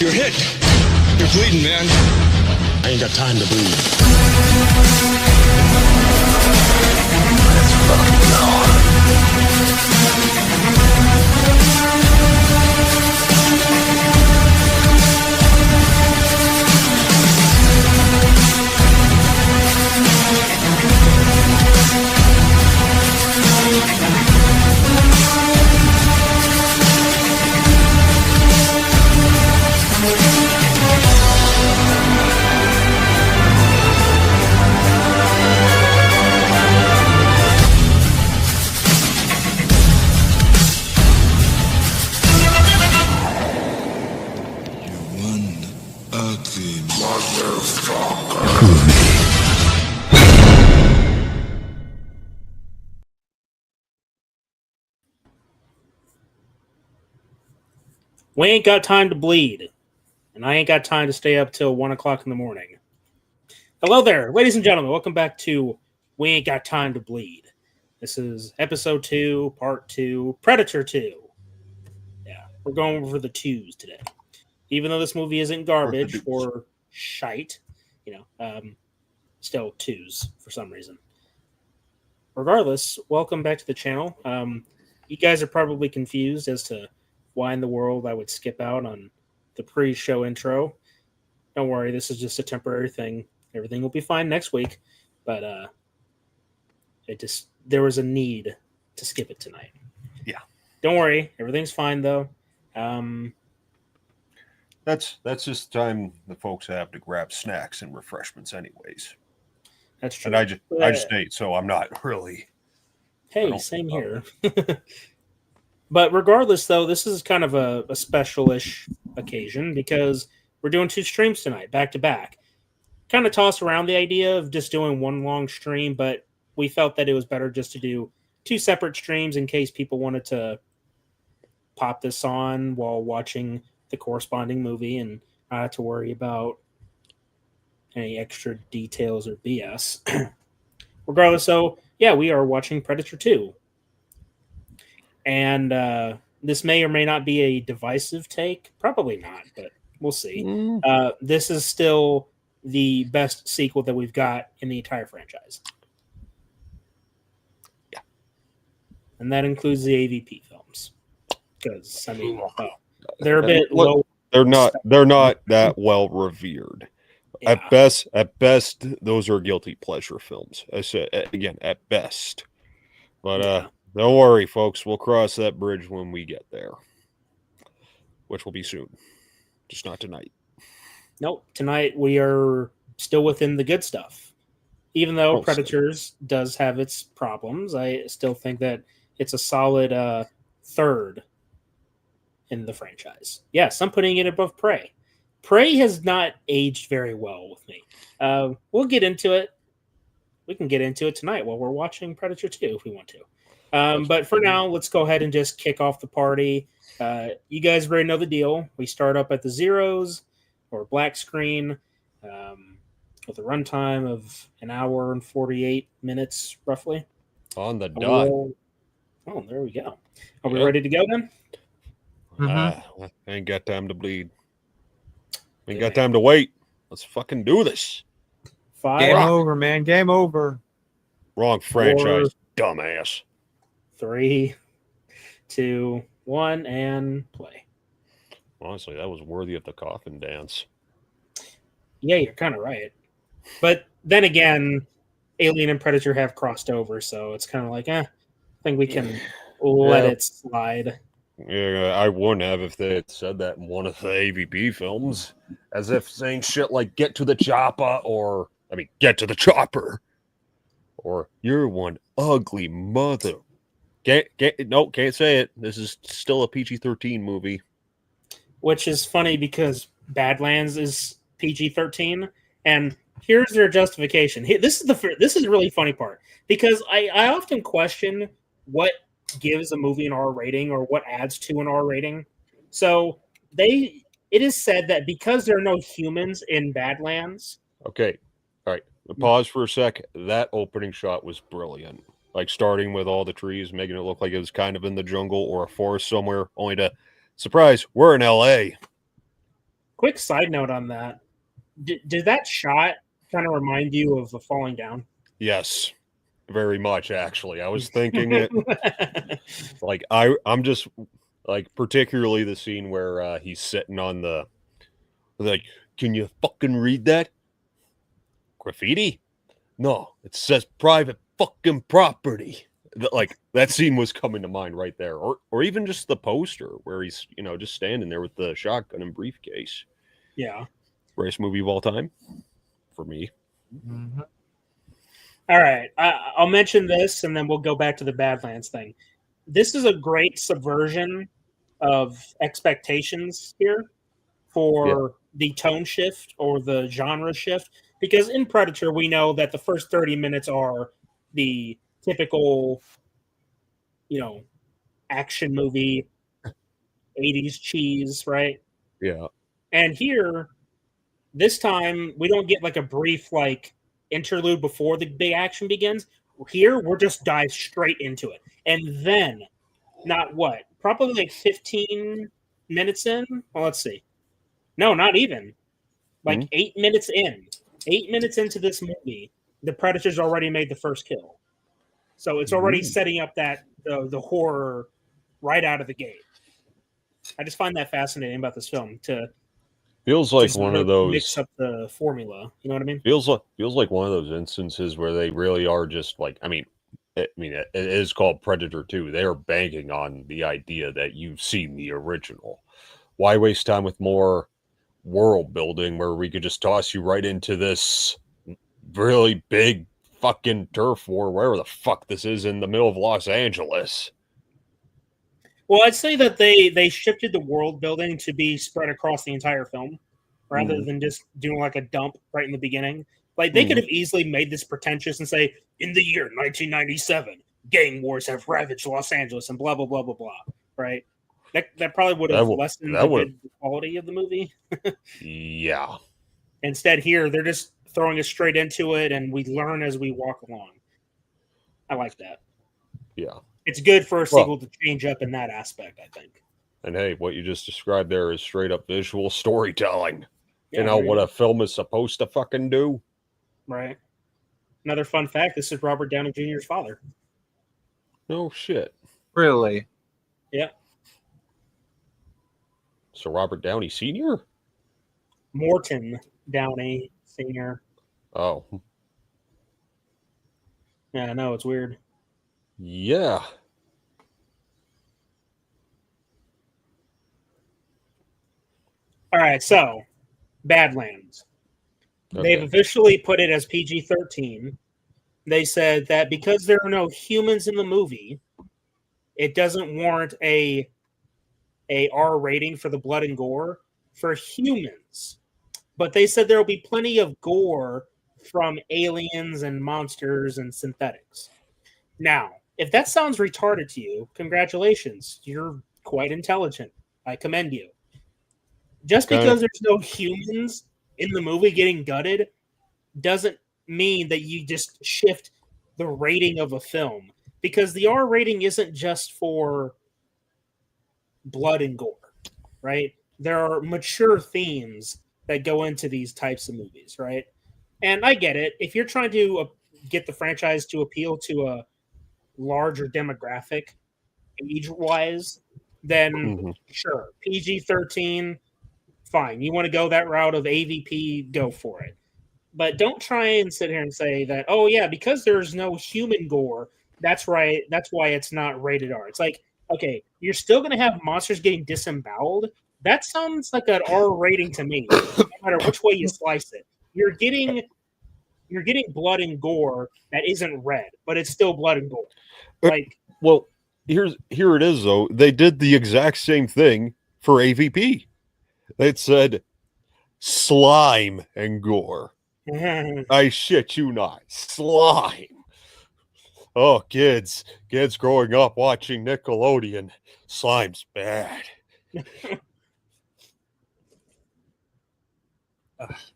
You're hit. You're bleeding, man. I ain't got time to bleed. Let's fucking go. We ain't got time to bleed, and I ain't got time to stay up till 1 o'clock in the morning. Hello there, ladies and gentlemen. Welcome back to We Ain't Got Time to Bleed. This is episode 2, part 2, Predator 2. Yeah, we're going over the twos today. Even though this movie isn't garbage or shite, still twos for some reason. Regardless, welcome back to the channel. You guys are probably confused as to why in the world I would skip out on the pre-show intro. Don't worry, this is just a temporary thing. Everything will be fine next week. But there was a need to skip it tonight. Yeah. Don't worry, everything's fine though. That's just time the folks have to grab snacks and refreshments anyways. That's true. And I just ate, so I'm not really. Hey, same here. But regardless, though, this is kind of a special-ish occasion because we're doing 2 streams tonight, back-to-back. Kind of tossed around the idea of just doing one long stream, but we felt that it was better just to do 2 separate streams in case people wanted to pop this on while watching the corresponding movie and not have to worry about any extra details or BS. Regardless, so, yeah, we are watching Predator 2. And this may or may not be a divisive take. Probably not, but we'll see. This is still the best sequel that we've got in the entire franchise. Yeah. And that includes the AVP films. Because, I mean, they're a bit low. They're not that well revered. Yeah. At best, those are guilty pleasure films. I said, again, at best. But, don't worry, folks. We'll cross that bridge when we get there, which will be soon. Just not tonight. Nope. Tonight we are still within the good stuff. Even though Predators does have its problems, I still think that it's a solid third in the franchise. Yes, I'm putting it above Prey. Prey has not aged very well with me. We'll get into it. We can get into it tonight while we're watching Predator 2 if we want to. But for now, let's go ahead and just kick off the party. You guys already know the deal. We start up at the zeros or black screen with a runtime of 1 hour and 48 minutes, roughly. On the dot. Oh, there we go. Are we ready to go then? Ain't got time to bleed. Ain't got time to wait. Let's fucking do this. 5. Game over, man. Game over. Wrong franchise, dumbass. 3, 2, 1, and play. Honestly, that was worthy of the coffin dance. Yeah, you're kind of right. But then again, Alien and Predator have crossed over, so it's kind of like, I think we can let it slide. Yeah, I wouldn't have if they had said that in one of the AVP films. As if saying shit like, get to the chopper, or, get to the chopper. Or, you're one ugly mother. Can't say it. This is still a PG-13 movie. Which is funny because Badlands is PG-13, and here's their justification. This is a really funny part because I often question what gives a movie an R rating or what adds to an R rating. So it is said that because there are no humans in Badlands. Okay, all right. Pause for a sec. That opening shot was brilliant. Like starting with all the trees, making it look like it was kind of in the jungle or a forest somewhere, only to surprise, we're in LA. Quick side note on that. Did that shot kind of remind you of Falling Down? Yes, very much, actually. I was thinking it. Like, I'm just, like, particularly the scene where he's sitting on the, like, can you fucking read that? Graffiti? No, it says private fucking property. Like, that scene was coming to mind right there. Or even just the poster where he's, just standing there with the shotgun and briefcase. Yeah. Greatest movie of all time for me. Mm-hmm. All right. I'll mention this, and then we'll go back to the Badlands thing. This is a great subversion of expectations here for the tone shift or the genre shift. Because in Predator, we know that the first 30 minutes are the typical, action movie, 80s cheese, right? Yeah. And here, this time, we don't get like a brief interlude before the big action begins. Here, we're just dive straight into it. And then, probably like 15 minutes in? Well, let's see. No, not even. 8 minutes in. 8 minutes into this movie, the Predator's already made the first kill. So it's already setting up that the horror right out of the gate. I just find that fascinating about this film feels like one of those mix up the formula. You know what I mean? Feels like one of those instances where they really are just like, it is called Predator 2. They are banking on the idea that you've seen the original. Why waste time with more world building where we could just toss you right into this really big fucking turf war, wherever the fuck this is in the middle of Los Angeles? Well, I'd say that they shifted the world building to be spread across the entire film rather than just doing like a dump right in the beginning. Like they could have easily made this pretentious and say, in the year 1997, gang wars have ravaged Los Angeles and blah, blah, blah, blah, blah. Right? That probably would have lessened the quality of the movie. Yeah. Instead, here, they're just throwing us straight into it and we learn as we walk along. I like that. Yeah. It's good for a sequel to change up in that aspect, I think. And hey, what you just described there is straight up visual storytelling. Yeah, what a film is supposed to fucking do. Right. Another fun fact, this is Robert Downey Jr.'s father. No shit. Really? Yeah. So Robert Downey Sr.? Morton Downey Sr. Oh. Yeah, I know, it's weird. Yeah. All right, so Badlands. Okay. They've officially put it as PG-13. They said that because there are no humans in the movie, it doesn't warrant a R rating for the blood and gore for humans. But they said there will be plenty of gore from aliens and monsters and synthetics. Now, if that sounds retarded to you, congratulations. You're quite intelligent. I commend you. Just because there's no humans in the movie getting gutted doesn't mean that you just shift the rating of a film. Because the R rating isn't just for blood and gore, right? There are mature themes that go into these types of movies, right? And I get it. If you're trying to get the franchise to appeal to a larger demographic, age-wise, then sure, PG-13, fine. You want to go that route of AVP, go for it. But don't try and sit here and say that, oh yeah, because there's no human gore, that's right. That's why it's not rated R. It's like, okay, you're still going to have monsters getting disemboweled. That sounds like an R rating to me, no matter which way you slice it. You're getting blood and gore that isn't red, but it's still blood and gore. Like, well, here it is though. They did the exact same thing for AVP. It said slime and gore. I shit you not, slime. Oh, kids growing up watching Nickelodeon, slime's bad.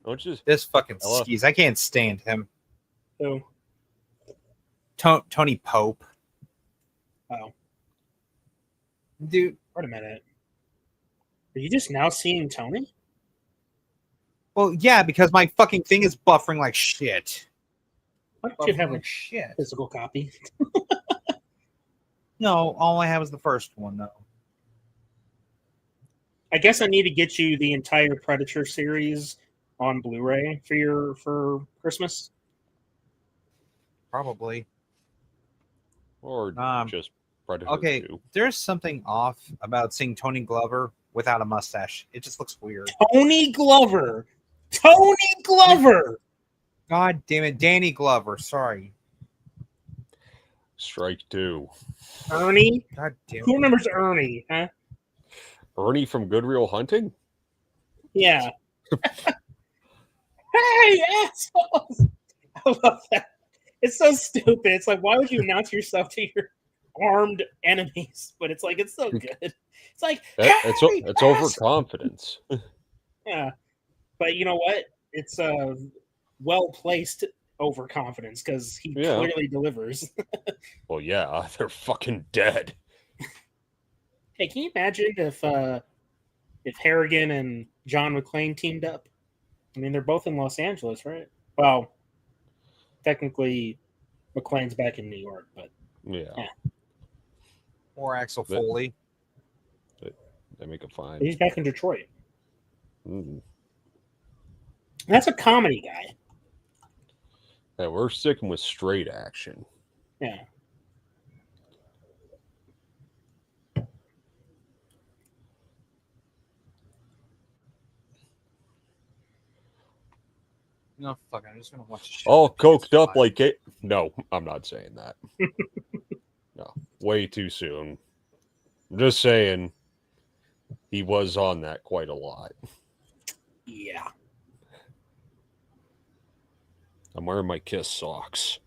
Don't you? This fucking skis. I can't stand him. Who? Tony Pope. Oh. Dude. Wait a minute. Are you just now seeing Tony? Well, yeah, because my fucking thing is buffering like shit. Why don't you Buffering have a like shit. physical copy? No, all I have is the first one, though. I guess I need to get you the entire Predator series on Blu-ray for Christmas. Probably. Or just Predator Okay, 2. there's something off about seeing Tony Glover without a mustache. It just looks weird. Tony Glover. Tony Glover. God damn it, Danny Glover. Sorry. Strike 2. Ernie. God damn Who it. remembers Ernie? Huh? Ernie from Good Real Hunting? Yeah. Hey, assholes! I love that. It's so stupid. It's like, why would you announce yourself to your armed enemies? But it's like, it's so good. It's like, It's overconfidence. Yeah. But you know what? It's well-placed overconfidence because he clearly delivers. Well, yeah, they're fucking dead. Hey, can you imagine if Harrigan and John McClane teamed up? I mean, they're both in Los Angeles, right? Well, technically, McClane's back in New York, but Yeah. Or Axel Foley. They make a fine. he's back in Detroit. Mm. That's a comedy guy. Yeah, we're sticking with straight action. Yeah. No, fuck, I'm just gonna watch the show. All coked up like it. No, I'm not saying that. No, way too soon. I'm just saying he was on that quite a lot. Yeah. I'm wearing my Kiss socks.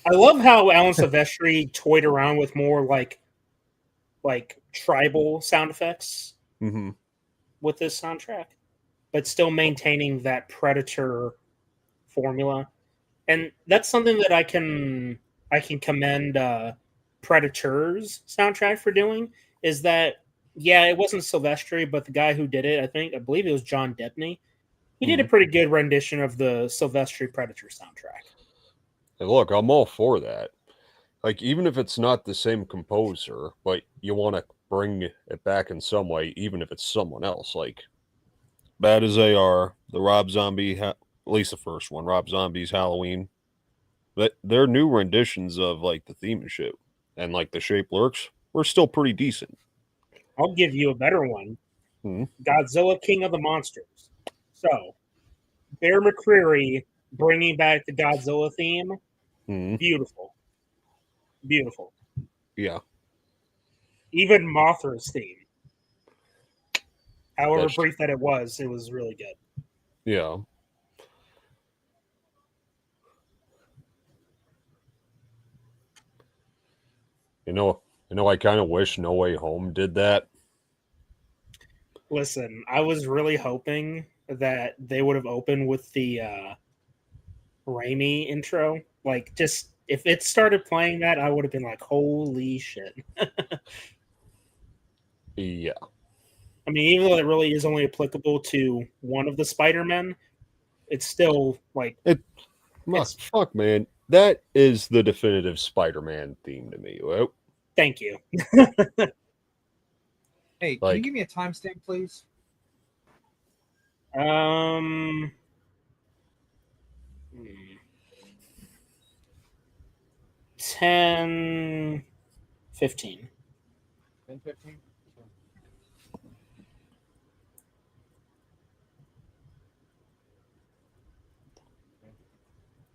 I love how Alan Silvestri toyed around with more like tribal sound effects with this soundtrack, but still maintaining that Predator formula. And that's something that I can commend Predator's soundtrack for doing, is that it wasn't Silvestri, but the guy who did it, I believe it was John Debney. He did a pretty good rendition of the Silvestri Predator soundtrack. Hey, look, I'm all for that. Like, even if it's not the same composer, but you want to bring it back in some way, even if it's someone else. Like, bad as they are, the Rob Zombie, at least the first one, Rob Zombie's Halloween, their new renditions of, like, the theme and shit, and, like, the Shape Lurks, were still pretty decent. I'll give you a better one. Godzilla King of the Monsters. So, Bear McCreary bringing back the Godzilla theme. Beautiful. Beautiful. Yeah. Even Mothra's theme. However brief that it was really good. Yeah. You know, I kind of wish No Way Home did that. Listen, I was really hoping that they would have opened with the Raimi intro. Like, just if it started playing that, I would have been like, holy shit. Yeah. I mean, even though it really is only applicable to one of the Spider-Men, it's still like... Fuck, man. That is the definitive Spider-Man theme to me. Well, thank you. Hey, can you give me a timestamp, please? 10:15. 10:15.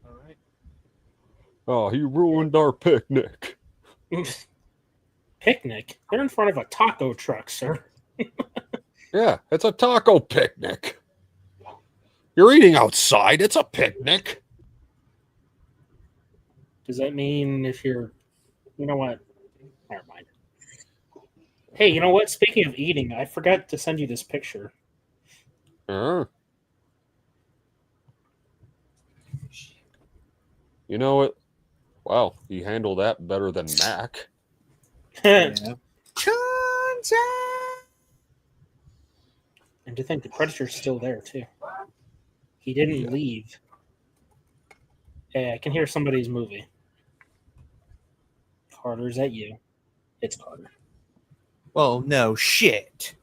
All right. Oh, he ruined our picnic. Picnic? They're in front of a taco truck, sir. Yeah, it's a taco picnic. You're eating outside. It's a picnic. Does that mean if you're... You know what? Never mind. Hey, you know what? Speaking of eating, I forgot to send you this picture. You know what? Wow, he handled that better than Mac. Yeah. Controller. And to think the Predator's still there too. He didn't leave. Hey, I can hear somebody's movie. Carter's at you. It's Carter. Well, no shit.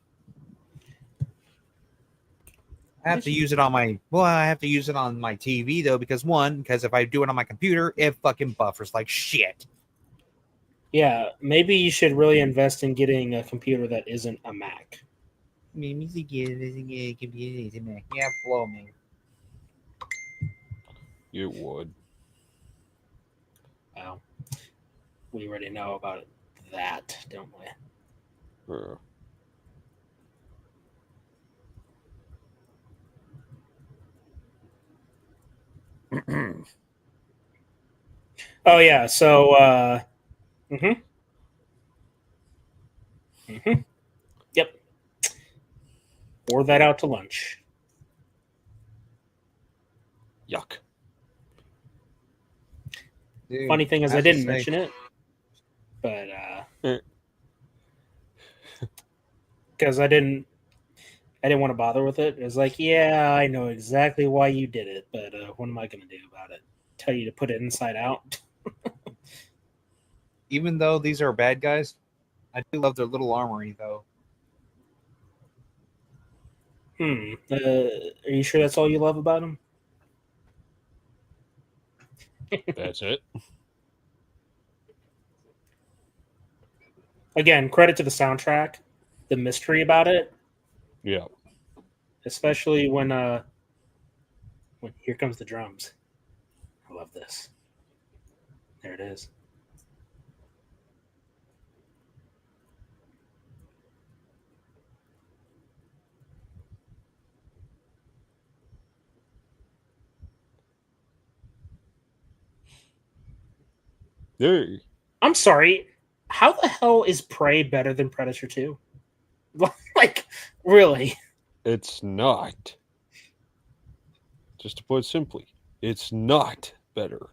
I have to use it on my. Well, I have to use it on my TV though, because if I do it on my computer, it fucking buffers like shit. Yeah, maybe you should really invest in getting a computer that isn't a Mac. Yeah, blow me. You would. Wow. We already know about that, don't we? Oh yeah, so yep. Pour that out to lunch. Yuck. Dude, Funny thing is, I have to didn't say- mention it, but because I didn't want to bother with it. It was like, yeah, I know exactly why you did it, but what am I going to do about it? Tell you to put it inside out? Even though these are bad guys, I do love their little armory though. Are you sure that's all you love about them? That's it. Again, credit to the soundtrack, the mystery about it, Yeah. especially when here comes the drums. I love this. There it is. Hey. I'm sorry. How the hell is Prey better than Predator 2? Like, really? It's not. Just to put it simply, it's not better.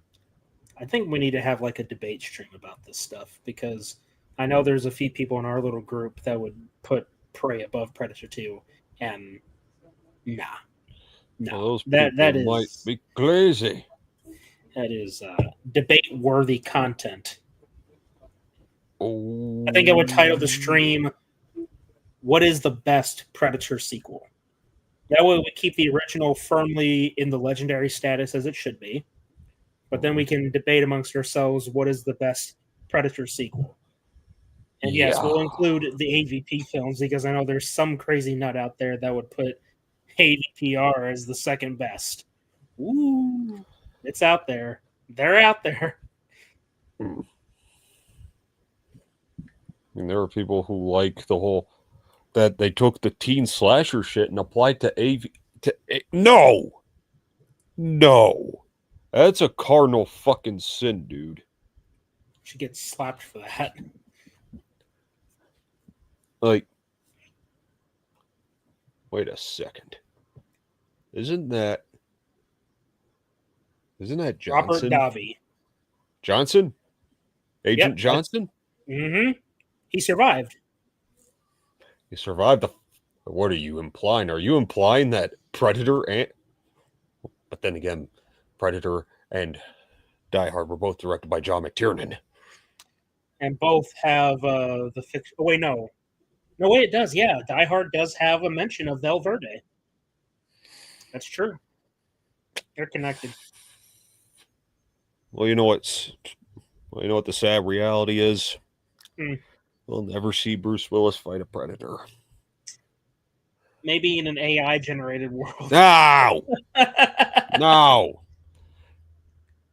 I think we need to have like a debate stream about this stuff because I know there's a few people in our little group that would put Prey above Predator 2, and nah. No. Well, those that people might is be crazy. that is debate-worthy content. Oh. I think I would title the stream, "What is the best Predator sequel?" That way we keep the original firmly in the legendary status as it should be. But then we can debate amongst ourselves what is the best Predator sequel. And yes, Yeah. we'll include the AVP films because I know there's some crazy nut out there that would put AVPR as the second best. Ooh, it's out there. They're out there. I mean, there are people who like the whole that they took the teen slasher shit and applied to no, that's a cardinal fucking sin, dude. She gets slapped for that. Like, wait a second, isn't that Johnson? Robert Davi. Johnson, Agent Yep, Johnson. Mm-hmm. He survived. He survived the. What are you implying? Are you implying that Predator and? But then again, Predator and Die Hard were both directed by John McTiernan. And both have the fiction. Oh, wait, no. No, wait, it does. Yeah, Die Hard does have a mention of Valverde. That's true. They're connected. Well, you know what the sad reality is? Hmm. We'll never see Bruce Willis fight a Predator. Maybe in an AI-generated world. No! No!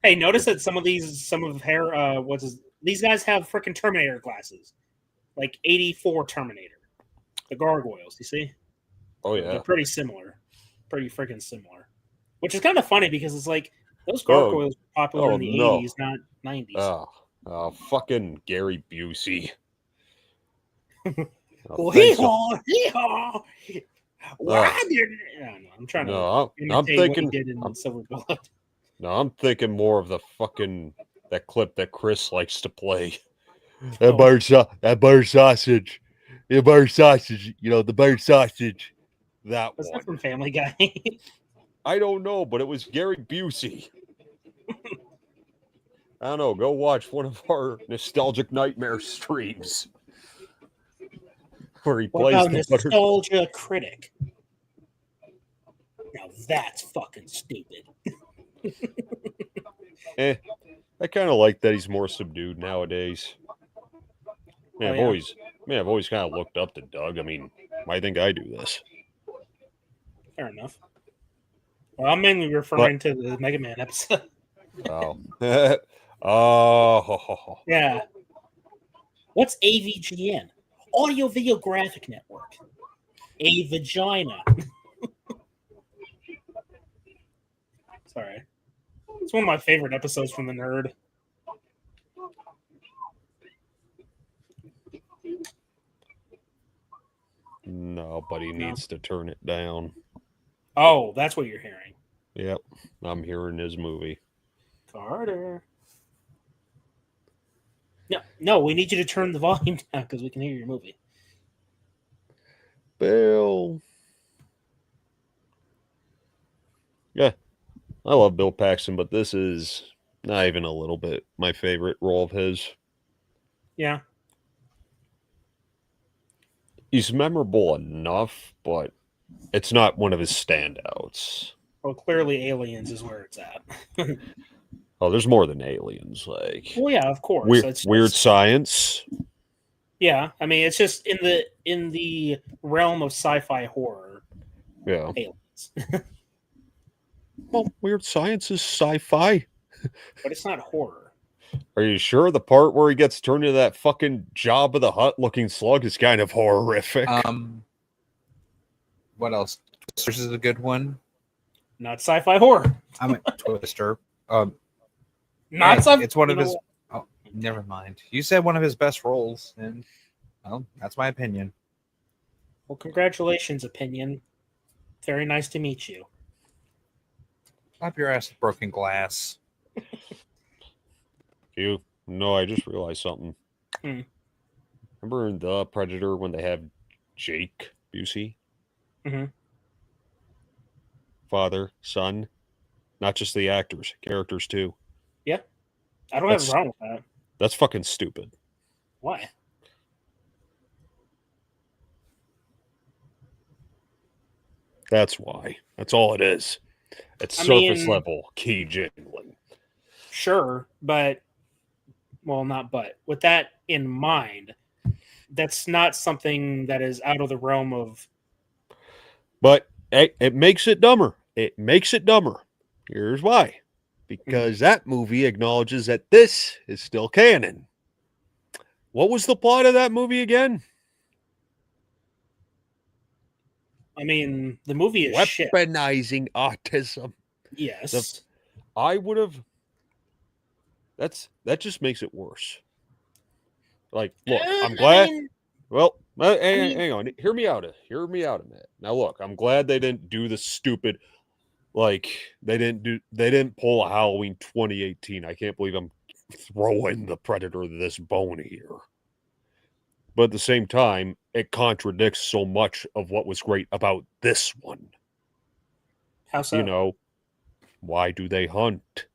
Hey, notice that some of these guys have freaking Terminator glasses. Like 84 Terminator. The gargoyles, you see? Oh, yeah. They're pretty similar. Pretty freaking similar. Which is kind of funny because it's like those gargoyles were popular in the 80s, not 90s. Fucking Gary Busey. Hee-haw! Why didn't... I'm trying to imitate what he did in Silver Bullet. No, I'm thinking more of that clip that Chris likes to play. That butter sausage. The butter sausage, the butter sausage. That Was one. that from Family Guy? I don't know, but it was Gary Busey. I don't know. Go watch one of our nostalgic nightmare streams where he What plays about the butter. Nostalgia Critic? Now that's fucking stupid. I kind of like that he's more subdued nowadays. Man, Oh, I've yeah. always kind of looked up to Doug. I mean, why think I do this? Fair enough. Well, I'm mainly referring to the Mega Man episode. Oh. Oh. Yeah. What's AVGN? Audio Video Graphic Network. A vagina. Sorry. It's one of my favorite episodes from The Nerd. Nobody needs to turn it down. Oh, that's what you're hearing. Yep. I'm hearing his movie. Carter. No, we need you to turn the volume down because we can hear your movie. Bill. Yeah. I love Bill Paxton, but this is not even a little bit my favorite role of his. Yeah. He's memorable enough, but it's not one of his standouts. Well, clearly Aliens is where it's at. Oh, there's more than Aliens. Like, Well, yeah, of course. weird science. Yeah, I mean, it's just in the realm of sci-fi horror. Yeah. Aliens. Well, weird science is sci-fi. But it's not horror. Are you sure the part where he gets turned into that fucking Jabba the Hutt looking slug is kind of horrific? What else? Twisters is a good one. Not sci-fi horror. I meant Twister. Not Hey, sci-fi. it's one of his. Oh, never mind. You said one of his best roles, and well, that's my opinion. Well, congratulations, opinion. Very nice to meet you. Slap your ass with broken glass. I just realized something. Hmm. Remember in The Predator when they have Jake Busey? Mm-hmm. Father, son, not just the actors, characters too. Yeah. I don't have a problem with that. That's fucking stupid. Why? That's why. That's all it is. It's surface level key jingling. Sure, but with that in mind, that's not something that is out of the realm of. But it makes it dumber. It makes it dumber. Here's why. Because that movie acknowledges that this is still canon. What was the plot of that movie again? I mean, the movie is weaponizing autism. Yes. I would have. That just makes it worse. Like, look, I'm glad. Hang on. Hear me out a minute. Now, look, I'm glad they didn't do the stupid. Like, they didn't pull a Halloween 2018. I can't believe I'm throwing the Predator this bone here. But at the same time, it contradicts so much of what was great about this one. How so? Why do they hunt?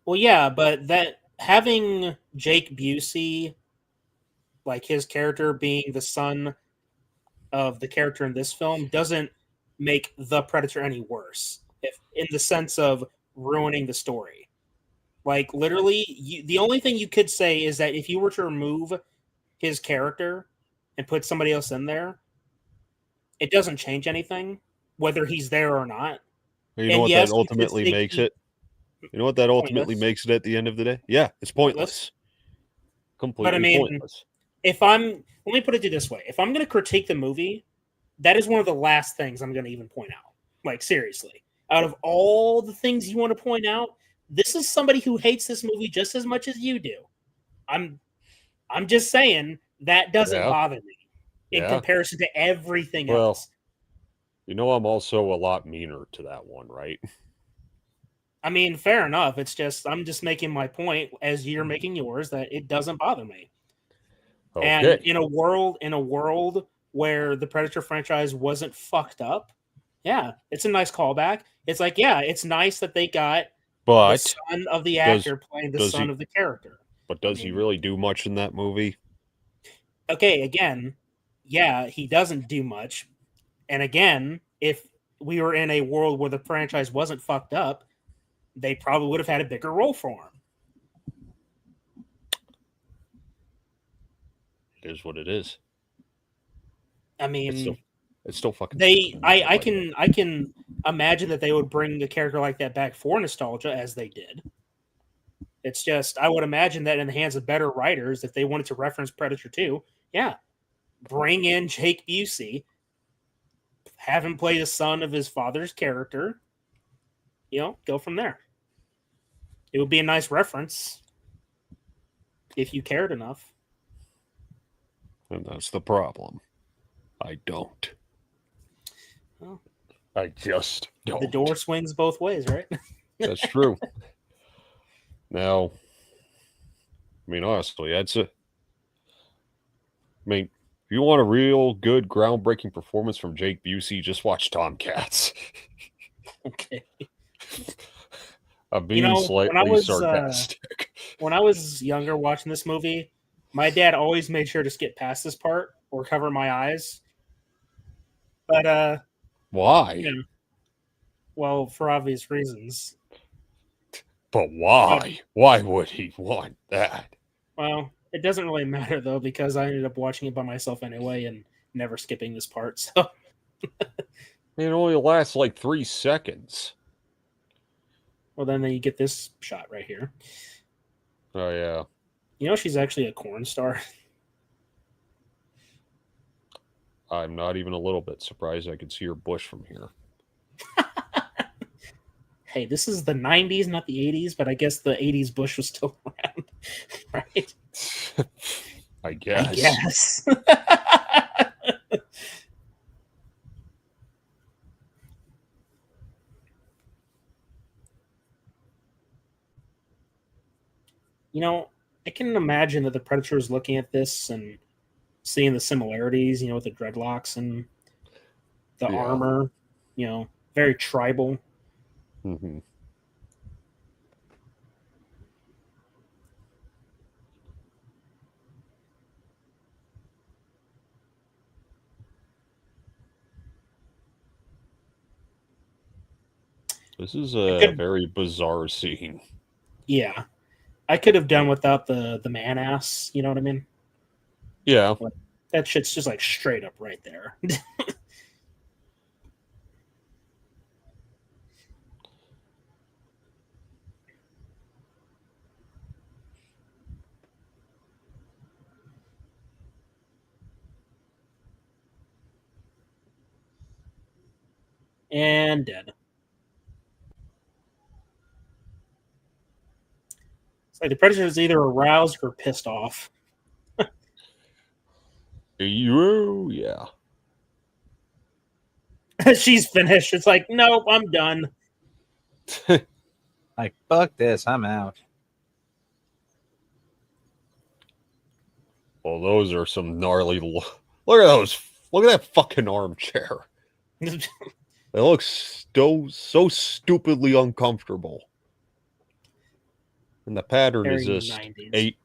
Well, yeah, but that having Jake Busey, like his character being the son of the character in this film, doesn't make the Predator any worse, if in the sense of ruining the story. Like, literally, the only thing you could say is that if you were to remove his character and put somebody else in there, it doesn't change anything, whether he's there or not. You know what that ultimately makes it? You know what that ultimately makes it at the end of the day? Yeah, it's pointless. Completely pointless. Let me put it this way. If I'm going to critique the movie, that is one of the last things I'm going to even point out. Like, seriously. Out of all the things you want to point out, this is somebody who hates this movie just as much as you do. I'm just saying that doesn't bother me in comparison to everything else. I'm also a lot meaner to that one, right? I mean, fair enough. It's just I'm just making my point as you're making yours that it doesn't bother me. And Okay. in a world where the Predator franchise wasn't fucked up, yeah, it's a nice callback. It's like, yeah, it's nice that they got the But son of the does- actor playing the does son he- of the character. but does he really do much in that movie? Okay, again, yeah, he doesn't do much. And again, if we were in a world where the franchise wasn't fucked up, they probably would have had a bigger role for him. It is what it is. I mean, It's still fucking. I can imagine that they would bring a character like that back for nostalgia, as they did. It's just, I would imagine that in the hands of better writers, if they wanted to reference Predator 2, yeah, bring in Jake Busey, have him play the son of his father's character, go from there. It would be a nice reference if you cared enough. And that's the problem. I don't. Well, I just don't. the door swings both ways, right? That's true. Now, I mean, honestly, if you want a real good, groundbreaking performance from Jake Busey, just watch Tomcats. Okay. I'm being slightly sarcastic. When I was younger watching this movie, my dad always made sure to skip past this part or cover my eyes. But Why? Well, for obvious reasons. But why? Why would he want that? Well, it doesn't really matter though, because I ended up watching it by myself anyway and never skipping this part. So It only lasts like 3 seconds. well, then you get this shot right here. Oh yeah. She's actually a corn star. I'm not even a little bit surprised I could see her bush from here. Hey, this is the 90s, not the 80s, but I guess the 80s bush was still around, right? I guess. I guess. I can imagine that the Predator is looking at this and seeing the similarities, with the dreadlocks and the armor, very tribal. Mm-hmm. This is a very bizarre scene. Yeah. I could have done without the man ass, you know what I mean? Yeah. That shit's just like straight up right there. And dead. It's like the Predator is either aroused or pissed off. Yeah. She's finished. It's like, nope, I'm done. Like, fuck this, I'm out. Well, those are some gnarly. Look at those. Look at that fucking armchair. It looks so stupidly uncomfortable. And the pattern Very is just 90s.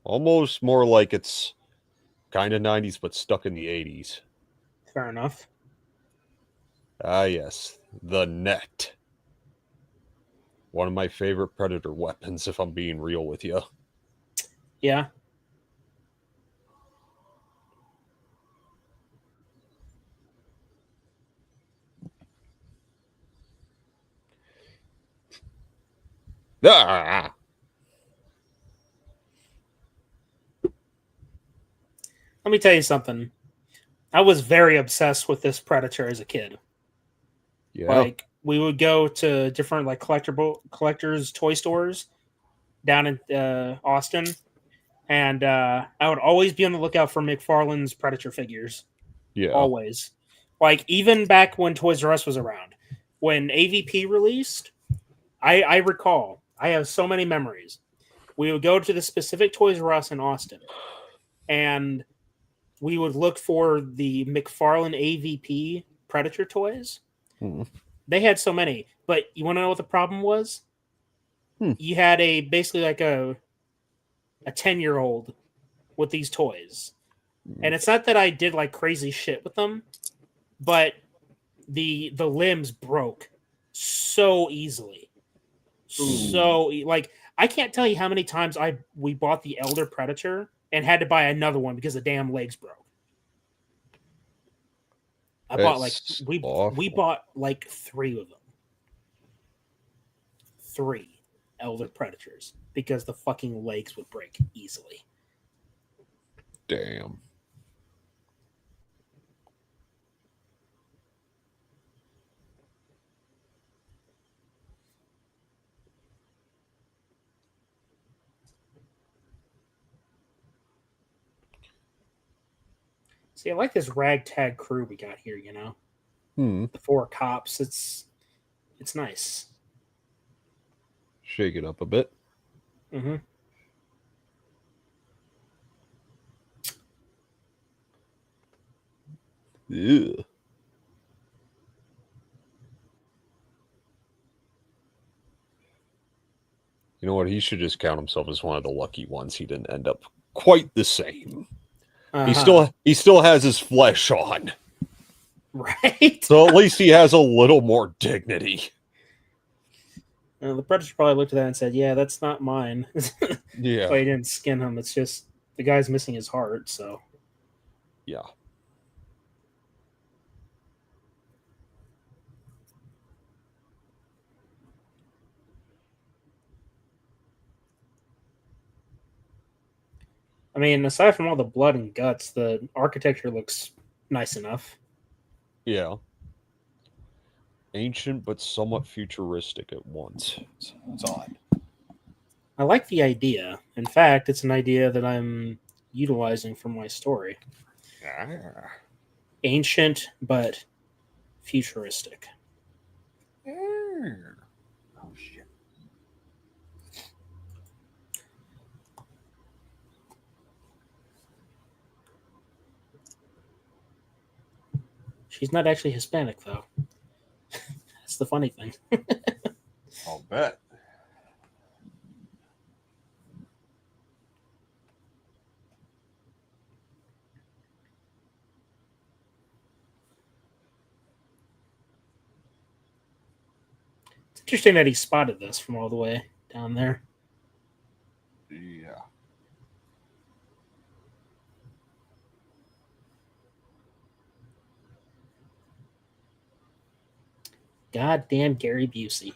almost more like it's kind of 90s, but stuck in the 80s. Fair enough. Ah, yes. The net. One of my favorite Predator weapons, if I'm being real with you. Yeah. Ah! Let me tell you something. I was very obsessed with this Predator as a kid. Yeah. Like, we would go to different like collectors toy stores down in Austin, and I would always be on the lookout for McFarlane's Predator figures. Yeah. Always. Like, even back when Toys R Us was around. When AVP released, I recall, I have so many memories. We would go to the specific Toys R Us in Austin, and we would look for the McFarlane AVP Predator toys. They had so many, but you want to know what the problem was? You had basically like a 10-year-old with these toys. And it's not that I did like crazy shit with them, but the limbs broke so easily. Like I can't tell you how many times we bought the Elder Predator and had to buy another one because the damn legs broke. We bought like 3 of them. 3 Elder Predators because the fucking legs would break easily. Damn. See, I like this ragtag crew we got here, you know? The 4 cops, it's nice. Shake it up a bit. Mm-hmm. Yeah. You know what? He should just count himself as one of the lucky ones. He didn't end up quite the same. He still has his flesh on. Right? So at least he has a little more dignity. The Predator probably looked at that and said, yeah, that's not mine. Yeah. So he didn't skin him. It's just the guy's missing his heart, so. Yeah. I mean, aside from all the blood and guts, the architecture looks nice enough. Yeah. Ancient but somewhat futuristic at once. It's odd. I like the idea. In fact, it's an idea that I'm utilizing for my story. Ancient but futuristic. Oh, shit. She's not actually Hispanic, though. That's the funny thing. I'll bet. It's interesting that he spotted this from all the way down there. Yeah. Goddamn Gary Busey.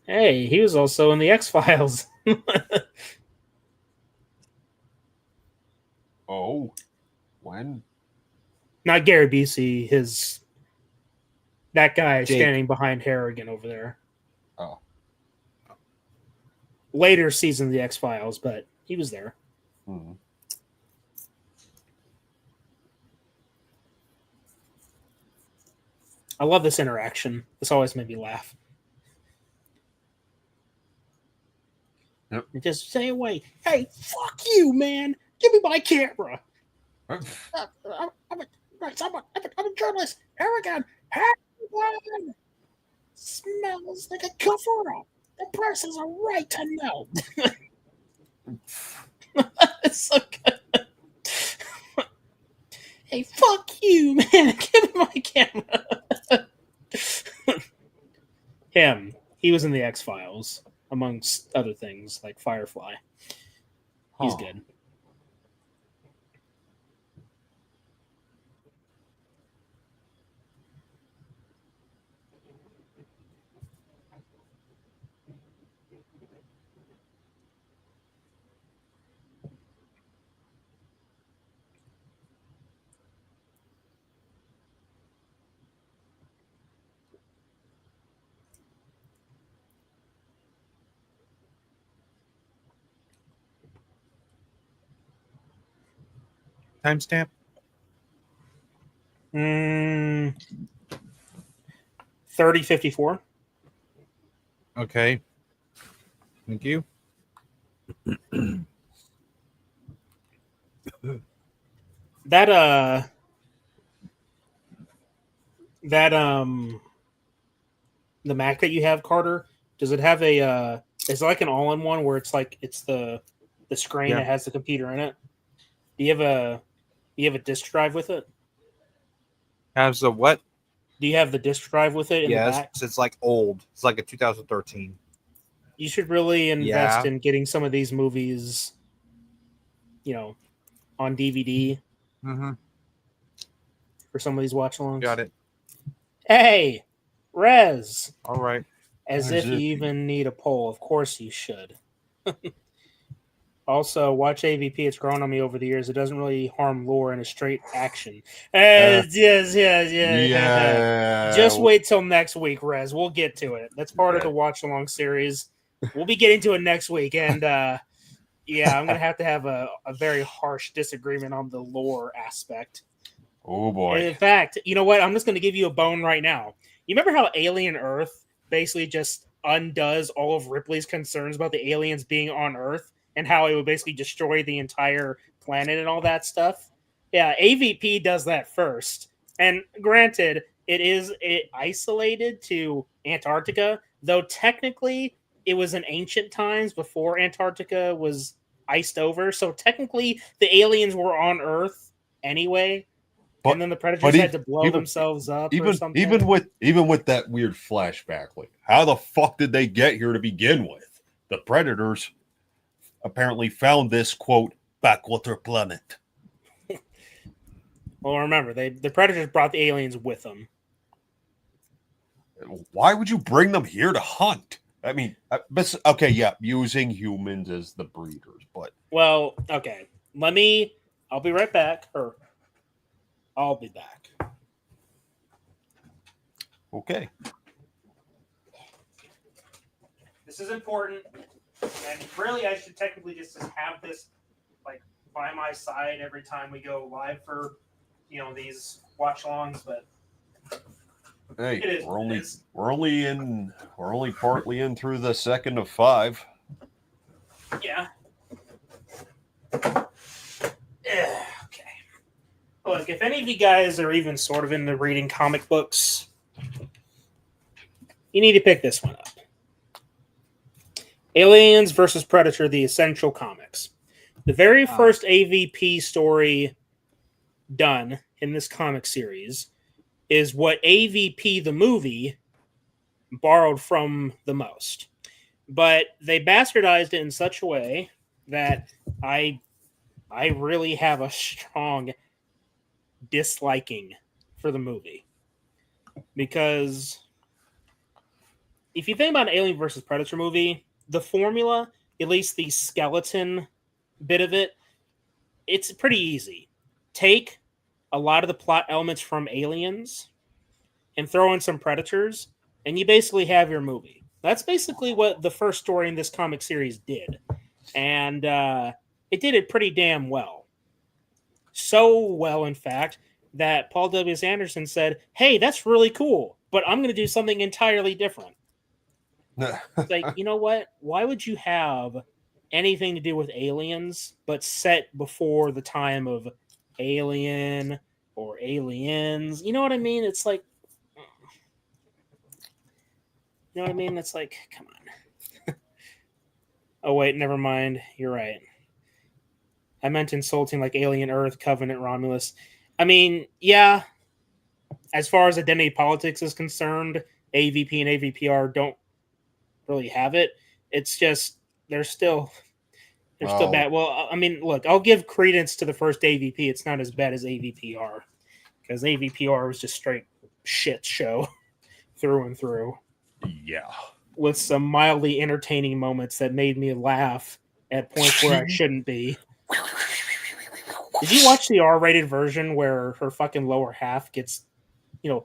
Hey, he was also in the X-Files. Oh. When? Not Gary Busey, that guy Jake. standing behind Harrigan over there. Oh. Later season of the X-Files, but he was there. I love this interaction. This always made me laugh. Yep. Just say away. Hey, fuck you, man. Give me my camera. I'm a journalist. Harrigan. Harrigan. Smells like a cover-up. The press has a right to know. It's so good. Hey, fuck you, man. Give me my camera. Him. He was in the X-Files, amongst other things, like Firefly. He's good. Timestamp? 3054. Okay. Thank you. That the Mac that you have, Carter, does it have a is it like an all-in-one where it's like it's the screen Yeah. that has the computer in it? Do you have a disk drive with it? Has the what? Do you have the disk drive with it in the Yes, back? it's like old. It's like a 2013. You should really invest Yeah. in getting some of these movies, on DVD Mm-hmm. for some of these watch-alongs. Got it. Hey, Rez, All right. as As if you if you- even need a poll. Of course you should. Also, watch AVP. It's grown on me over the years. It doesn't really harm lore and is straight action. Yes. Yeah. Just wait till next week, Rez. We'll get to it. That's part of the watch along series. We'll be getting to it next week. And yeah, I'm going to have a very harsh disagreement on the lore aspect. Oh And boy. in fact, you know what? I'm just going to give you a bone right now. You remember how Alien Earth basically just undoes all of Ripley's concerns about the aliens being on Earth and how it would basically destroy the entire planet and all that stuff? Yeah, AVP does that first. And granted, it isolated to Antarctica, though technically it was in ancient times before Antarctica was iced over. So technically the aliens were on Earth anyway. And then the Predators had to blow themselves up or something. even with that weird flashback, like how the fuck did they get here to begin with? The Predators apparently found this quote backwater planet. Well, remember, the Predators brought the aliens with them. Why would you bring them here to hunt? I mean, but okay, yeah, using humans as the breeders, but Well, okay. I'll be right back, or I'll be back. okay. This is important, and really, I should technically just have this like by my side every time we go live for these watch-alongs. But Hey, It is we're what it only is. we're only partly in through the second of 5. yeah, okay. Look, if any of you guys are even sort of into reading comic books, you need to pick this one up. Aliens versus Predator, the Essential Comics. The very first AVP story done in this comic series is what AVP, the movie, borrowed from the most. But they bastardized it in such a way that I really have a strong disliking for the movie. Because if you think about an Alien versus Predator movie, the formula, at least the skeleton bit of it, it's pretty easy. Take a lot of the plot elements from Aliens and throw in some Predators, and you basically have your movie. That's basically what the first story in this comic series did. And it did it pretty damn well. So well, in fact, that Paul W. Anderson said, hey, that's really cool, but I'm going to do something entirely different. It's like, you know what? Why would you have anything to do with aliens, but set before the time of Alien or Aliens? You know what I mean? It's like, It's like, come on. Oh, wait, never mind. You're right. I meant insulting like Alien Earth, Covenant, Romulus. I mean, yeah, as far as identity politics is concerned, AVP and AVPR don't really have it. It's just they're still bad. Well, I mean, look, I'll give credence to the first AVP. It's not as bad as AVPR because AVPR was just straight shit show through and through. Yeah. With some mildly entertaining moments that made me laugh at points where I shouldn't be. Did you watch the R-rated version where her fucking lower half gets,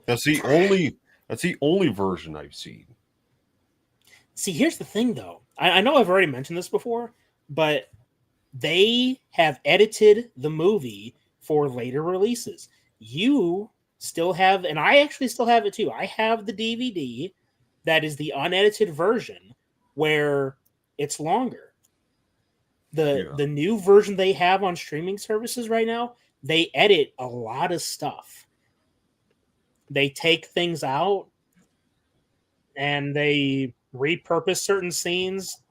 That's the only version I've seen. See, here's the thing, though. I know I've already mentioned this before, but they have edited the movie for later releases. You still have, and I actually still have it too. I have the DVD that is the unedited version where it's longer. The new version they have on streaming services right now, they edit a lot of stuff. They take things out and they repurpose certain scenes.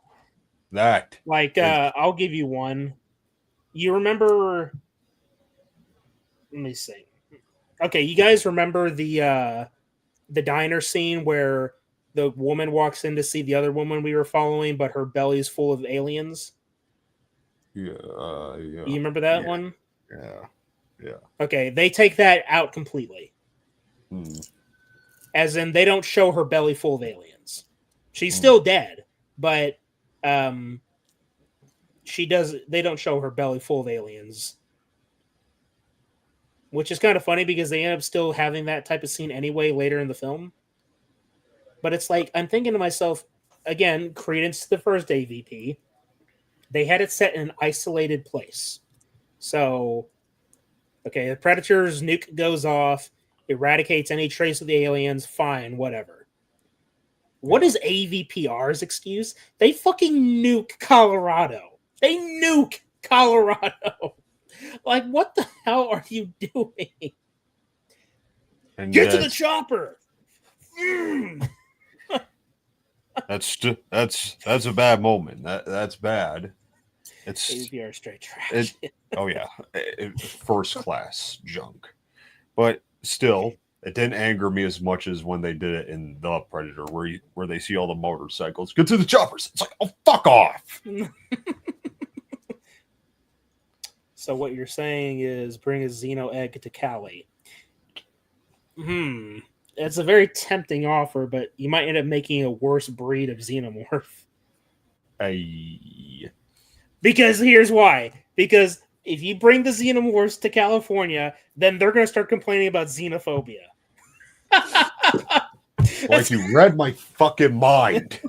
That Like I'll give you one. You remember? Let me see. Okay, you guys remember the diner scene where the woman walks in to see the other woman we were following, but her belly's full of aliens? yeah. You remember that one? Yeah. Okay, they take that out completely. As in, they don't show her belly full of aliens. She's still dead, but she does. They don't show her belly full of aliens, which is kind of funny because they end up still having that type of scene anyway later in the film. But it's like, I'm thinking to myself, again, credence to the first AVP, they had it set in an isolated place. So, okay, the Predator's nuke goes off, eradicates any trace of the aliens, fine, whatever. What is AVPR's excuse? They fucking nuke Colorado. They nuke Colorado. Like, what the hell are you doing? And Get to the chopper. That's a bad moment. That's bad. It's AVPR straight trash. First class junk. But still, it didn't anger me as much as when they did it in The Predator, where they see all the motorcycles. Get to the choppers. It's like, oh, fuck off. So what you're saying is bring a Xeno egg to Cali. It's a very tempting offer, but you might end up making a worse breed of xenomorph. Because here's why. Because if you bring the xenomorphs to California, then they're going to start complaining about xenophobia. Like you read my fucking mind.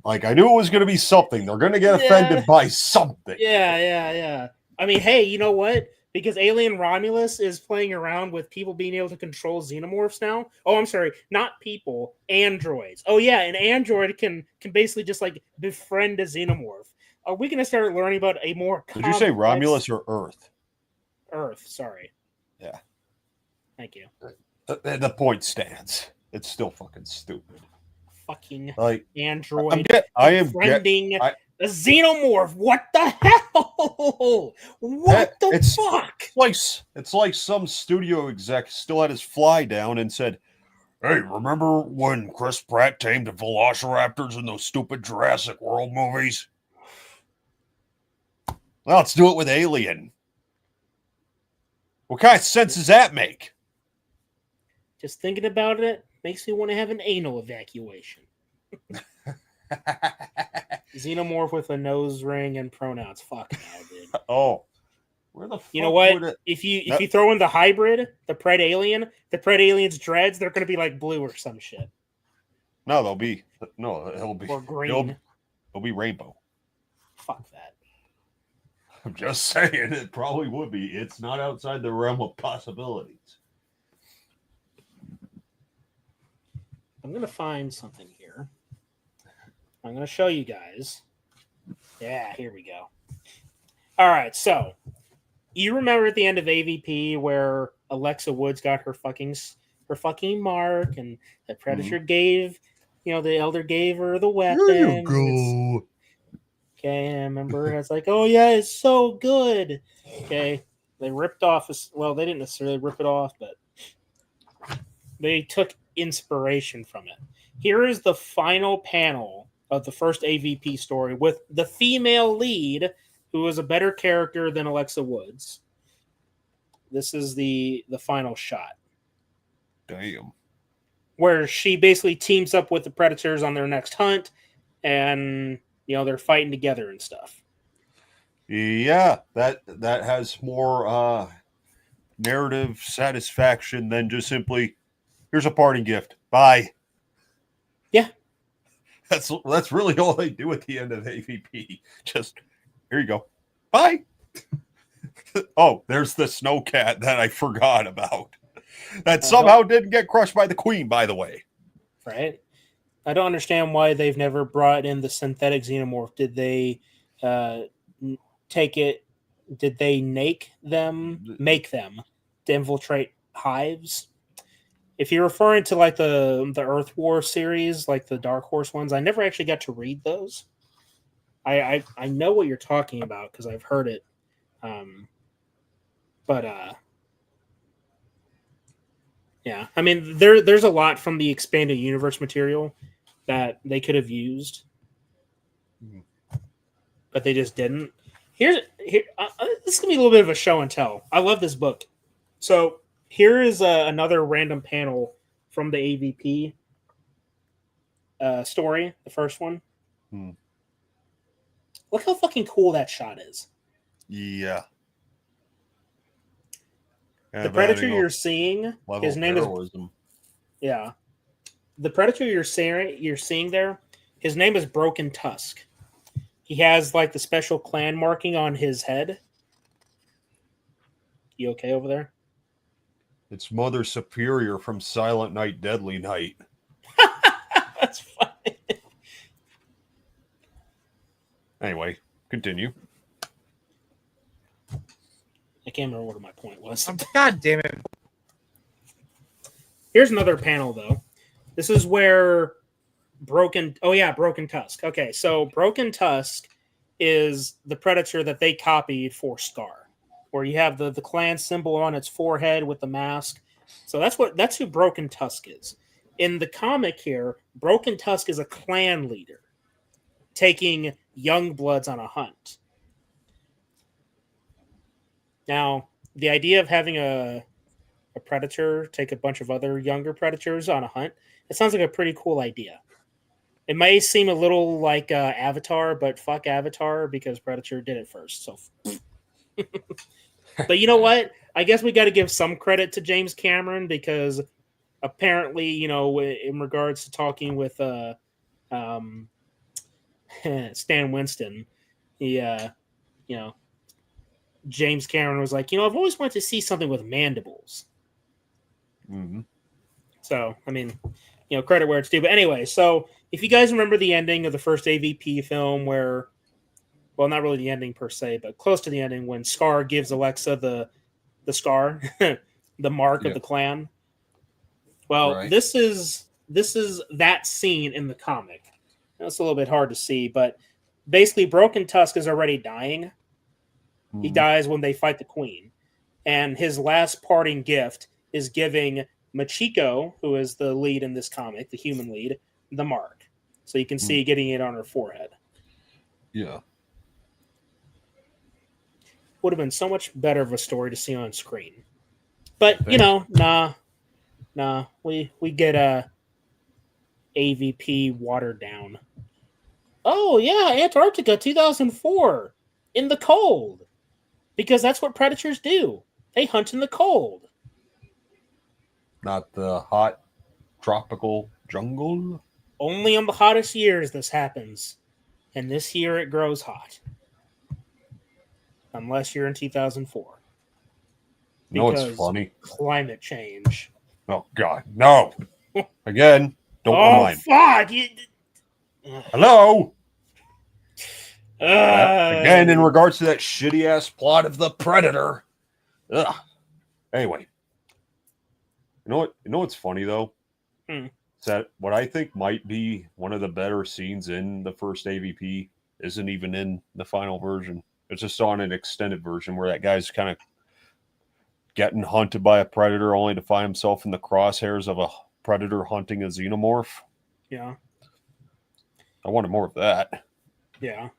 Like I knew it was going to be something. They're going to get offended by something. Yeah. I mean, hey, you know what? Because Alien Romulus is playing around with people being able to control xenomorphs now. Oh, I'm sorry, not people, androids. Oh yeah, an android can basically just like befriend a xenomorph. Are we going to start learning about a more Did you say Romulus or Earth? Earth, sorry. Yeah. Thank you. The point stands. It's still fucking stupid. Fucking like android befriending a xenomorph. What the hell? What the fuck? It's like some studio exec still had his fly down and said, "Hey, remember when Chris Pratt tamed the velociraptors in those stupid Jurassic World movies? Well, let's do it with Alien." What kind of sense does that make? Just thinking about it makes me want to have an anal evacuation. Xenomorph with a nose ring and pronouns. Fuck now, dude. Oh. Where the fuck you know what? If you throw in the hybrid, the Pred Alien's dreads, they're gonna be like blue or some shit. No, it'll be or green. It'll be rainbow. Fuck that. I'm just saying it probably would be. It's not outside the realm of possibilities. I'm gonna find something here. I'm gonna show you guys. Yeah, here we go. All right, so you remember at the end of AVP where Alexa Woods got her fucking mark, and the Predator gave, the Elder gave her the weapon. There you go. Okay, and I remember it's like, oh yeah, it's so good. Okay, they ripped off. Well, they didn't necessarily rip it off, but they took inspiration from it. Here is the final panel of the first AVP story with the female lead, who is a better character than Alexa Woods. This is the final shot. Damn. Where she basically teams up with the Predators on their next hunt, and they're fighting together and stuff. Yeah, that has more narrative satisfaction than just simply, here's a parting gift. Bye. Yeah. That's really all they do at the end of AVP. Just, here you go. Bye. Oh, there's the snowcat that I forgot about. That somehow didn't get crushed by the Queen, by the way. Right. I don't understand why they've never brought in the synthetic xenomorph. Did they take it. Did they make them to infiltrate hives? If you're referring to like the Earth War series, like the Dark Horse ones, I never actually got to read those. I know what you're talking about because I've heard it. But yeah, I mean there's a lot from the expanded universe material that they could have used, but they just didn't. Here, this is gonna be a little bit of a show and tell. I love this book. So here is another random panel from the AVP story, the first one. Look how fucking cool that shot is. Yeah. The predator you're seeing, his name is yeah. The predator you're seeing there, his name is Broken Tusk. He has like the special clan marking on his head. You okay over there? It's Mother Superior from Silent Night, Deadly Night. That's funny. Anyway, continue. I can't remember what my point was. God damn it. Here's another panel, though. This is where Broken Tusk. Okay, so Broken Tusk is the predator that they copied for Scar, where you have the clan symbol on its forehead with the mask. So that's who Broken Tusk is. In the comic here, Broken Tusk is a clan leader taking young bloods on a hunt. Now, the idea of having a predator take a bunch of other younger predators on a hunt, it sounds like a pretty cool idea. It may seem a little like Avatar, but fuck Avatar because Predator did it first. So, but you know what? I guess we got to give some credit to James Cameron because apparently, you know, in regards to talking with Stan Winston, he, you know, James Cameron was like, you know, I've always wanted to see something with mandibles. Mm-hmm. So, I mean, you know, credit where it's due. But anyway, so if you guys remember the ending of the first AVP film where, well, not really the ending per se, but close to the ending when Scar gives Alexa the scar, the mark of the clan. Well, this is that scene in the comic. It's a little bit hard to see, but basically Broken Tusk is already dying. He dies when they fight the queen. And his last parting gift is giving Machiko, who is the lead in this comic, the human lead, the mark. So you can see getting it on her forehead. Yeah. Would have been so much better of a story to see on screen. But, you know, nah. We get a AVP watered down. Oh, yeah, Antarctica 2004 in the cold. Because that's what predators do. They hunt in the cold. Not the hot tropical jungle? Only on the hottest years this happens. And this year it grows hot. Unless you're in 2004. No, it's funny. Climate change. Oh, God. No. Again, don't remind. Fuck! Hello? Again, in regards to that shitty-ass plot of The Predator. Ugh. Anyway. You know what's funny, though? Is that what I think might be one of the better scenes in the first AVP isn't even in the final version. It's just on an extended version where that guy's kind of getting hunted by a predator only to find himself in the crosshairs of a predator hunting a xenomorph. Yeah. I wanted more of that. Yeah.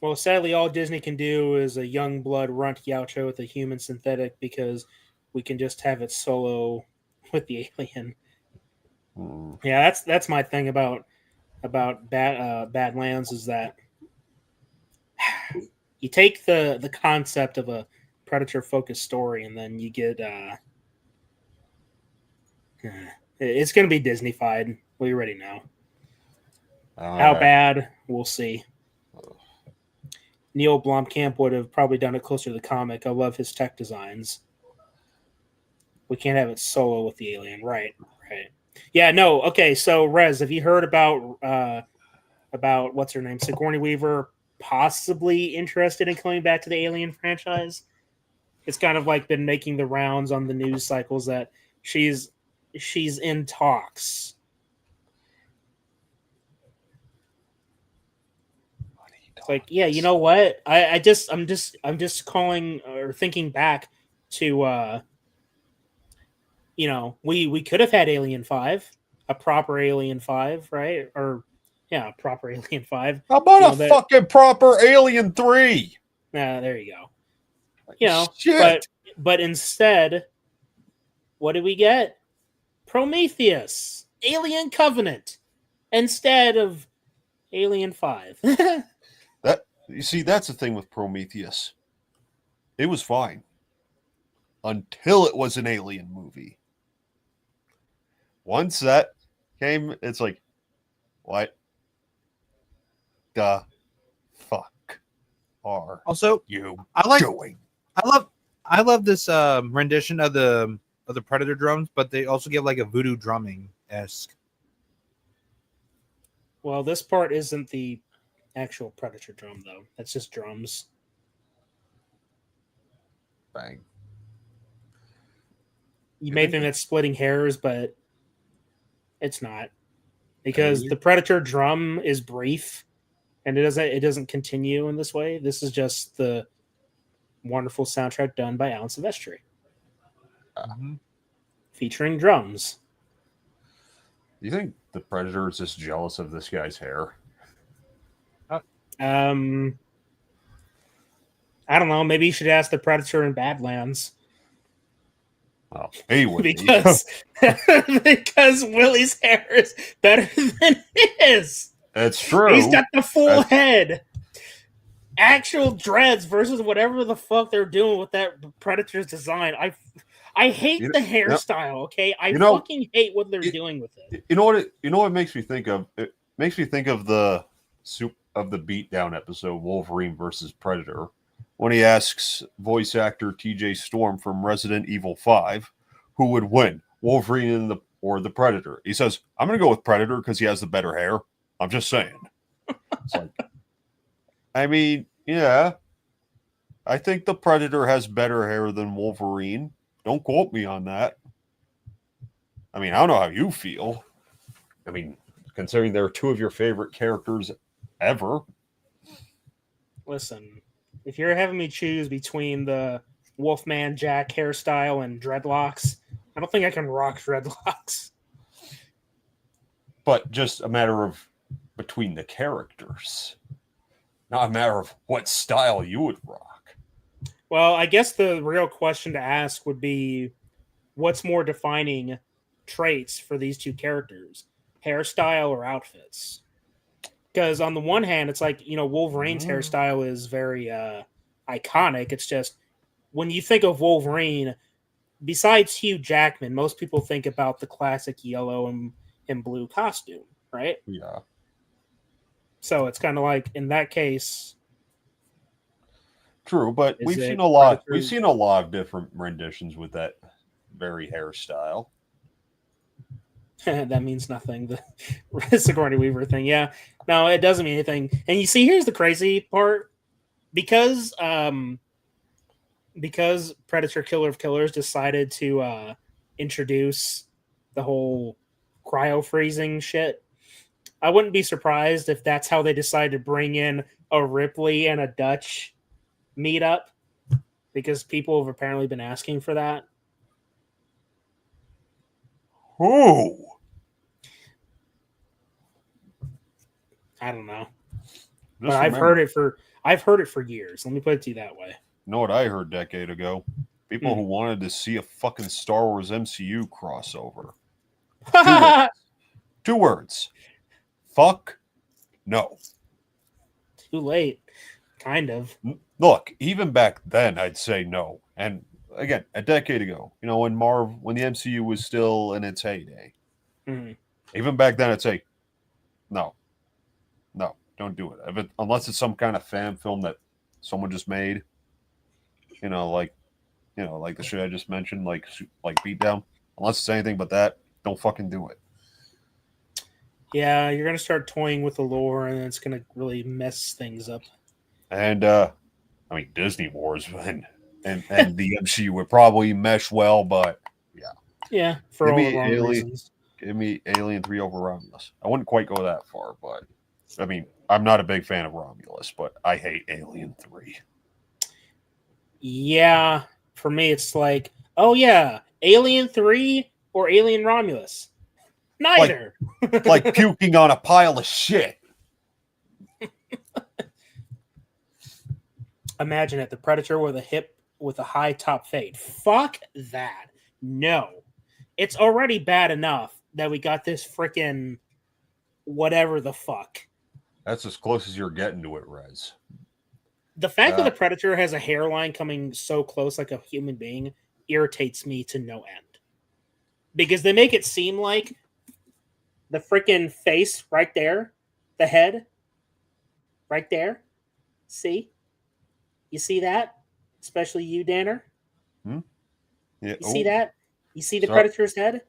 Well, sadly, all Disney can do is a young blood runt Yautja with a human synthetic because we can just have it solo with the alien. Yeah, that's my thing about Badlands is that you take the concept of a predator-focused story and then you get it's going to be Disney-fied. We already know. How bad, we'll see. Neil Blomkamp would have probably done it closer to the comic. I love his tech designs. We can't have it solo with the alien. Right. Yeah, no. Okay, so Rez, have you heard about what's her name? Sigourney Weaver possibly interested in coming back to the Alien franchise. It's kind of like been making the rounds on the news cycles that she's in talks. It's like, yeah, you know what? I'm just calling or thinking back to we could have had Alien 5, a proper Alien 5, right? Or yeah, a proper Alien 5. How about fucking proper Alien 3? There you go. Shit. But instead, what did we get? Prometheus, Alien Covenant, instead of Alien 5. That's the thing with Prometheus. It was fine until it was an Alien movie. Once that came, it's like, what the fuck are Also, you doing? I love this rendition of the Predator drums, but they also give like a voodoo drumming esque. Well, this part isn't the actual Predator drum, though. That's just drums. Bang. You may think that's splitting hairs, but it's not, because the Predator drum is brief, and it doesn't continue in this way. This is just the wonderful soundtrack done by Alan Silvestri, featuring drums. Do you think the Predator is just jealous of this guy's hair? I don't know. Maybe you should ask the Predator in Badlands. Well, he would because Willie's hair is better than his. That's true. He's got the full head. Actual dreads versus whatever the fuck they're doing with that Predator's design. I hate the hairstyle. Okay, I fucking hate what they're doing with it. You know what? It makes me think of. It makes me think of the Beatdown episode, Wolverine versus Predator, when he asks voice actor TJ Storm from Resident Evil 5 who would win, Wolverine or the Predator. He says, I'm going to go with Predator because he has the better hair. I'm just saying. It's like, I mean, yeah, I think the Predator has better hair than Wolverine. Don't quote me on that. I mean, I don't know how you feel. I mean, considering they're two of your favorite characters ever. Listen, if you're having me choose between the Wolfman Jack hairstyle and dreadlocks, I don't think I can rock dreadlocks. But just a matter of between the characters, not a matter of what style you would rock. Well, I guess the real question to ask would be, what's more defining traits for these two characters, hairstyle or outfits? Because on the one hand, it's like, Wolverine's hairstyle is very iconic. It's just, when you think of Wolverine, besides Hugh Jackman, most people think about the classic yellow and blue costume, right? Yeah. So it's kind of like, in that case... True, but we've seen a lot of different renditions with that very hairstyle. That means nothing. The Sigourney Weaver thing. Yeah. No, it doesn't mean anything. And you see, here's the crazy part. Because Predator Killer of Killers decided to introduce the whole cryo-freezing shit, I wouldn't be surprised if that's how they decided to bring in a Ripley and a Dutch meetup, because people have apparently been asking for that. Who? I don't know. But I've heard it for years. Let me put it to you that way. You know what I heard a decade ago? People who wanted to see a fucking Star Wars MCU crossover. Two words. Fuck no. Too late. Kind of. Look, even back then, I'd say no. And again, a decade ago, when the MCU was still in its heyday, even back then, I'd say no, don't do it. Unless it's some kind of fan film that someone just made, like the shit I just mentioned, like Beatdown. Unless it's anything but that, don't fucking do it. Yeah, you're gonna start toying with the lore, and it's gonna really mess things up. And I mean, Disney Wars and the MCU would probably mesh well, but Yeah, for Give all me the wrong Alien. reasons. give me Alien 3 over Romulus. I wouldn't quite go that far, but I mean, I'm not a big fan of Romulus, but I hate Alien 3. Yeah, for me, it's like, oh yeah, Alien 3 or Alien Romulus. Neither. Like puking on a pile of shit. Imagine it, the Predator with a high top fade. Fuck that. No. It's already bad enough that we got this freaking whatever the fuck. That's as close as you're getting to it, Rez. The fact that the Predator has a hairline coming so close like a human being irritates me to no end. Because they make it seem like the freaking face right there, the head right there. See? You see that? Especially you, Danner? Yeah. You see that? You see the Sorry. Predator's head?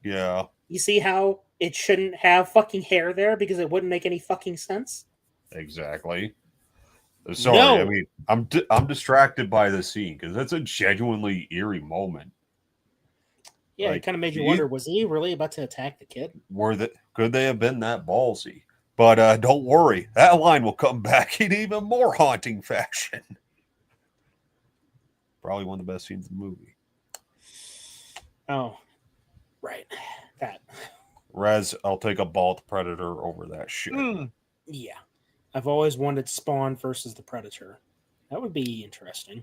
Yeah. You see how it shouldn't have fucking hair there because it wouldn't make any fucking sense? Exactly. Sorry, No. I mean, I'm distracted by the scene because that's a genuinely eerie moment. Yeah, it Like, kind of made you wonder, was he really about to attack the kid? Could they have been that ballsy? But don't worry, that line will come back in even more haunting fashion. Probably one of the best scenes in the movie. Oh, right. That. Rez, I'll take a bald Predator over that shit. Yeah. I've always wanted Spawn versus the Predator. That would be interesting.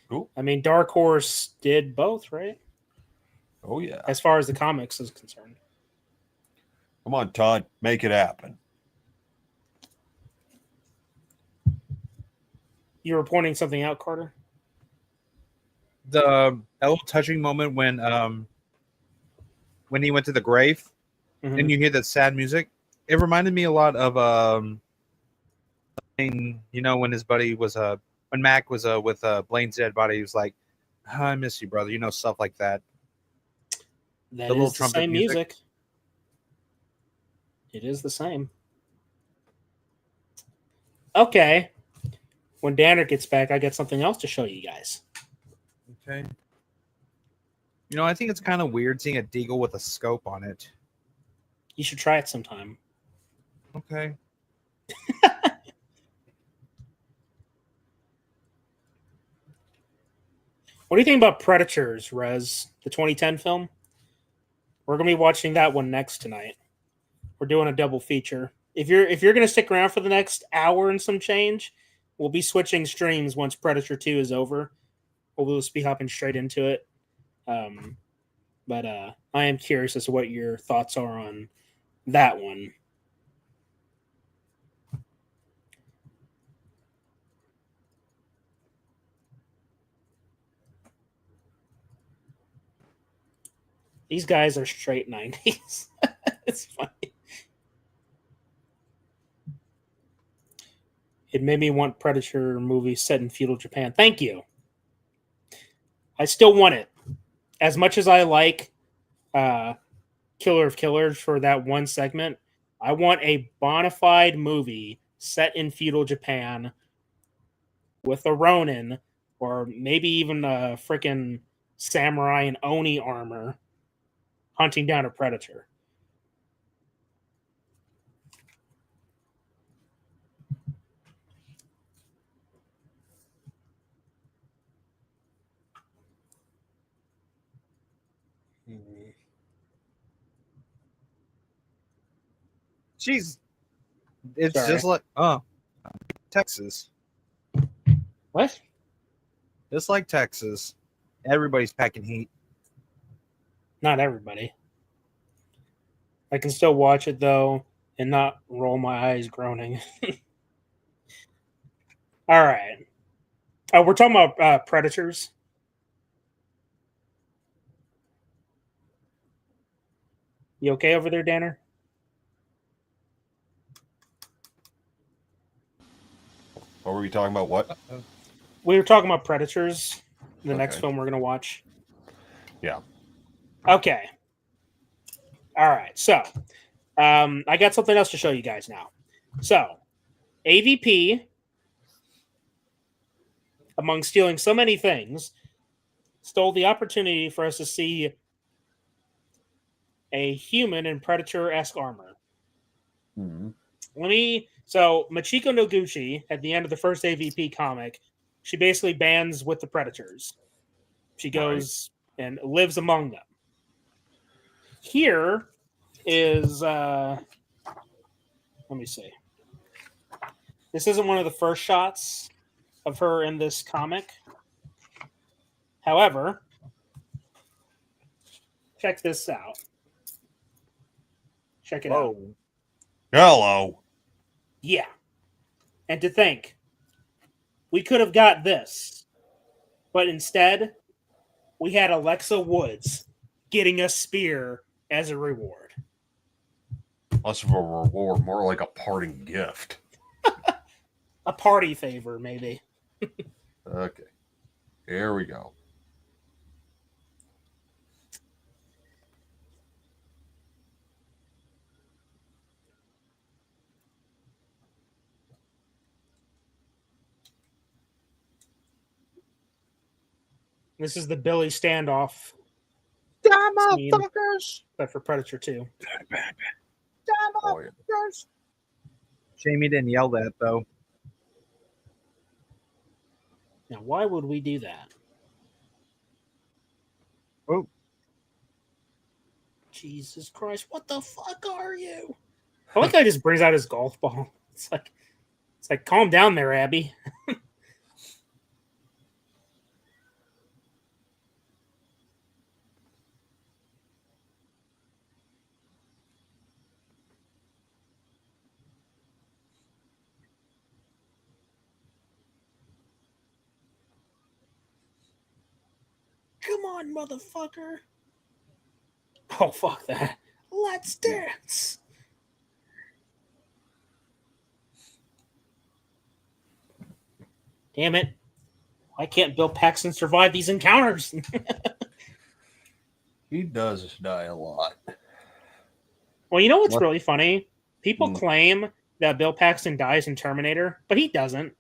Cool. I mean, Dark Horse did both, right? Oh, yeah. As far as the comics is concerned. Come on, Todd. Make it happen. You were pointing something out, Carter? That little touching moment when he went to the grave and you hear that sad music. It reminded me a lot of when his buddy was when Mac was with Blaine's dead body. He was like, oh, "I miss you, brother." Stuff like that. That is the same music. It is the same. Okay. When Danner gets back, I got something else to show you guys. Okay. I think it's kind of weird seeing a deagle with a scope on it. You should try it sometime. Okay. What do you think about Predators, Rez? The 2010 film? We're gonna be watching that one next tonight. We're doing a double feature. If you're gonna stick around for the next hour and some change, we'll be switching streams once Predator 2 is over. We'll just be hopping straight into it. But I am curious as to what your thoughts are on that one. These guys are straight 90s. It's funny. It made me want Predator movies set in feudal Japan. Thank you. I still want it. As much as I like Killer of Killers for that one segment, I want a bona fide movie set in feudal Japan with a Ronin or maybe even a freaking samurai in Oni armor hunting down a predator. Jeez. It's Sorry. just like, Texas. What? It's like Texas. Everybody's packing heat. Not everybody. I can still watch it though and not roll my eyes groaning. All right. We're talking about Predators. You okay over there, Danner? What were we talking about? What? We were talking about Predators, the next film we're going to watch. Yeah. Okay. All right. So, I got something else to show you guys now. So, AVP among stealing so many things, stole the opportunity for us to see a human in Predator-esque armor. Mhm. So Machiko Noguchi, at the end of the first AVP comic, she basically bands with the Predators. She goes and lives among them. Here is, let me see. This isn't one of the first shots of her in this comic. However, check this out. Check it out. Hello. Yeah. And to think, we could have got this, but instead, we had Alexa Woods getting a spear as a reward. Less of a reward, more like a parting gift. A party favor, maybe. Okay. Here we go. This is the Billy standoff. Damn Scene. motherfuckers! But for Predator 2. Damn Oh, yeah. motherfuckers! Shame he didn't yell that, though. Now, why would we do that? Oh. Jesus Christ, what the fuck are you? I like how he just brings out his golf ball. It's like calm down there, Abby. Come on, motherfucker. Oh, fuck that. Let's dance. Damn it. Why can't Bill Paxton survive these encounters? He does die a lot. Well, you know what's really funny? People claim that Bill Paxton dies in Terminator, but he doesn't.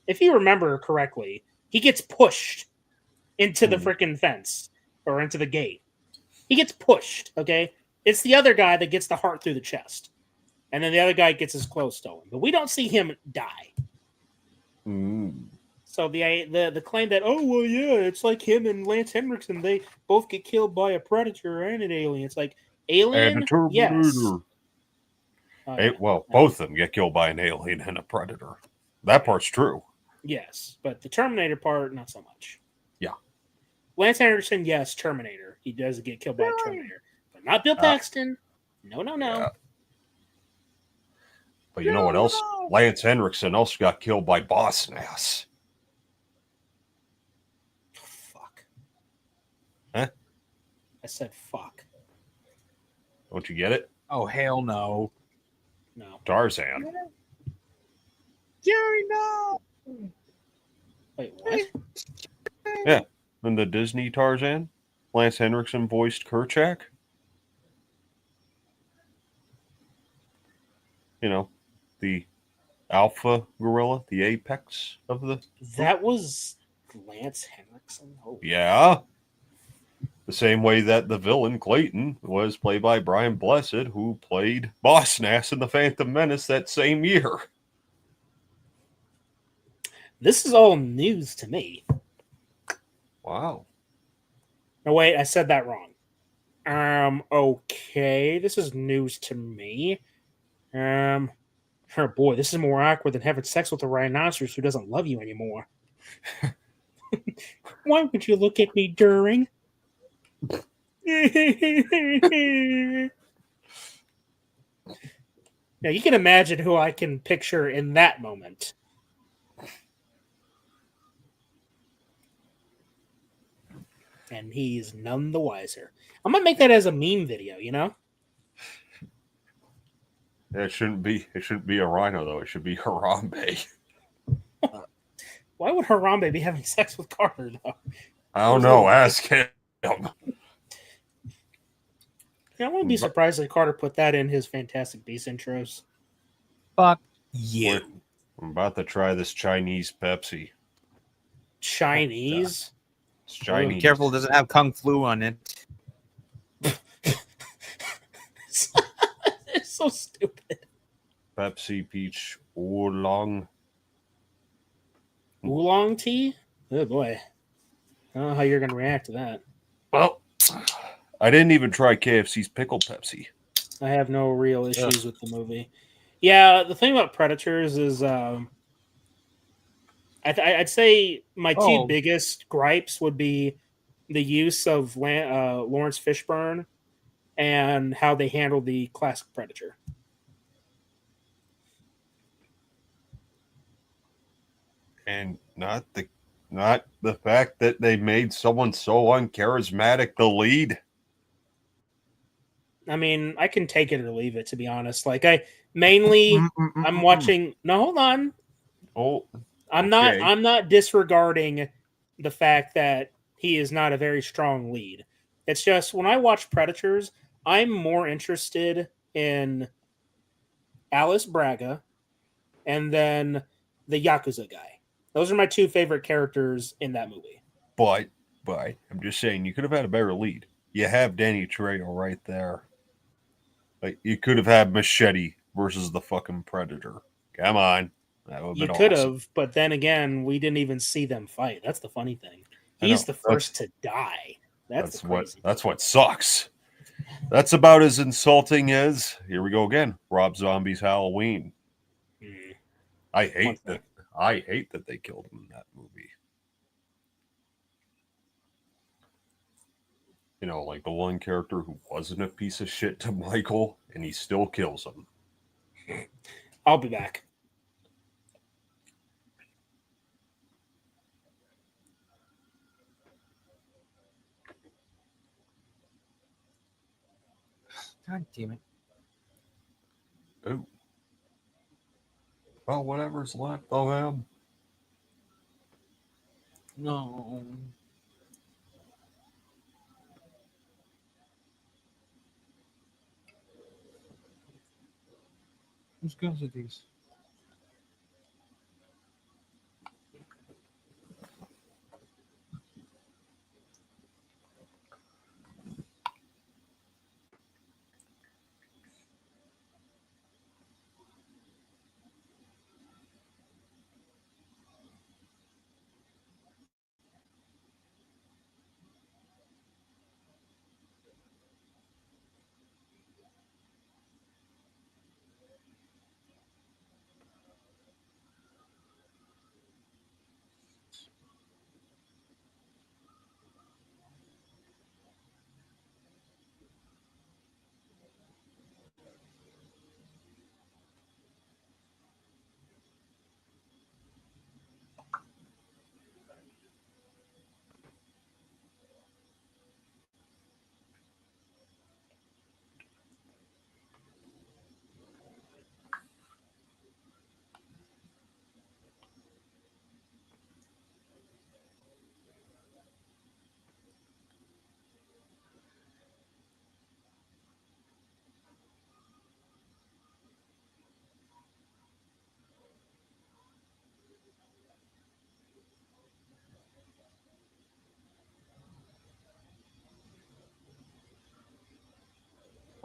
If you remember correctly, he gets pushed into the freaking fence or into the gate. He gets pushed, okay? It's the other guy that gets the heart through the chest. And then the other guy gets his clothes stolen. But we don't see him die. So the claim that, oh, well, yeah, it's like him and Lance Henriksen, they both get killed by a Predator and an alien. It's like, alien? And a Terminator. Yes. Well, both of them get killed by an alien and a Predator. That part's true. Yes, but the Terminator part, not so much. Yeah. Lance Henriksen, yes, Terminator. He does get killed by a Terminator. But not Bill Paxton. No. Yeah. But you know what else? Lance Henriksen also got killed by Boss Nass. Fuck. Huh? I said fuck. Don't you get it? Oh, hell no. No. Tarzan. Jerry, no! Wait, what? Yeah. In the Disney Tarzan, Lance Henriksen voiced Kerchak. You know, the alpha gorilla, the apex of the... That was Lance Henriksen? Oh. Yeah. The same way that the villain, Clayton, was played by Brian Blessed, who played Boss Nass in The Phantom Menace that same year. This is all news to me. Wow. No, wait, I said that wrong. Okay, this is news to me. Oh boy, this is more awkward than having sex with a rhinoceros who doesn't love you anymore. Why would you look at me during? Now you can imagine who I can picture in that moment. And he's none the wiser. I'm gonna make that as a meme video, you know? It shouldn't be a rhino though. It should be Harambe. Why would Harambe be having sex with Carter though? I don't know. Ask him. Yeah, I wouldn't be surprised if Carter put that in his Fantastic Beasts intros. Fuck you. I'm about to try this Chinese Pepsi. Chinese. It's Be Chinese. careful, it doesn't have kung flu on it. It's so stupid. Pepsi Peach Oolong. Oolong tea? Oh boy. I don't know how you're gonna react to that. Well, I didn't even try KFC's pickled Pepsi. I have no real issues with the movie. Yeah, the thing about Predators is I'd say my two biggest gripes would be the use of Lawrence Fishburne and how they handled the classic Predator. And not the fact that they made someone so uncharismatic the lead. I mean, I can take it or leave it, to be honest. Like I'm watching. No, hold on. Oh, I'm not disregarding the fact that he is not a very strong lead. It's just when I watch Predators, I'm more interested in Alice Braga and then the Yakuza guy. Those are my two favorite characters in that movie. but I'm just saying you could have had a better lead. You have Danny Trejo right there. Like you could have had Machete versus the fucking Predator. Come on. That would have You been could awesome. have, but then again, we didn't even see them fight. That's the funny thing. He's the first to die. That's the crazy. That's what sucks. That's about as insulting as here we go again. Rob Zombie's Halloween. Hmm. I hate that they killed him in that movie. You know, like the one character who wasn't a piece of shit to Michael, and he still kills him. I'll be back. God damn it. Oh. Well, whatever's left of him. No. Whose guns are these?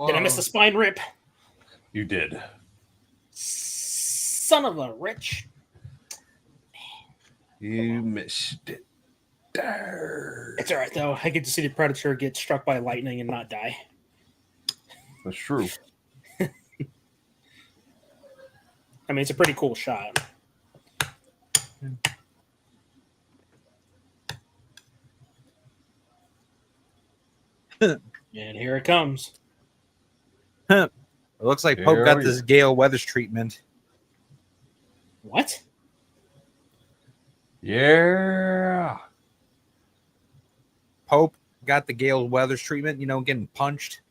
Did I miss the spine rip? You did. Son of a rich. You missed it. It's all right, though. I get to see the Predator get struck by lightning and not die. That's true. I mean, it's a pretty cool shot. And here it comes. It looks like Pope got this Gale Weathers treatment. What? Yeah. Pope got the Gale Weathers treatment, you know, getting punched.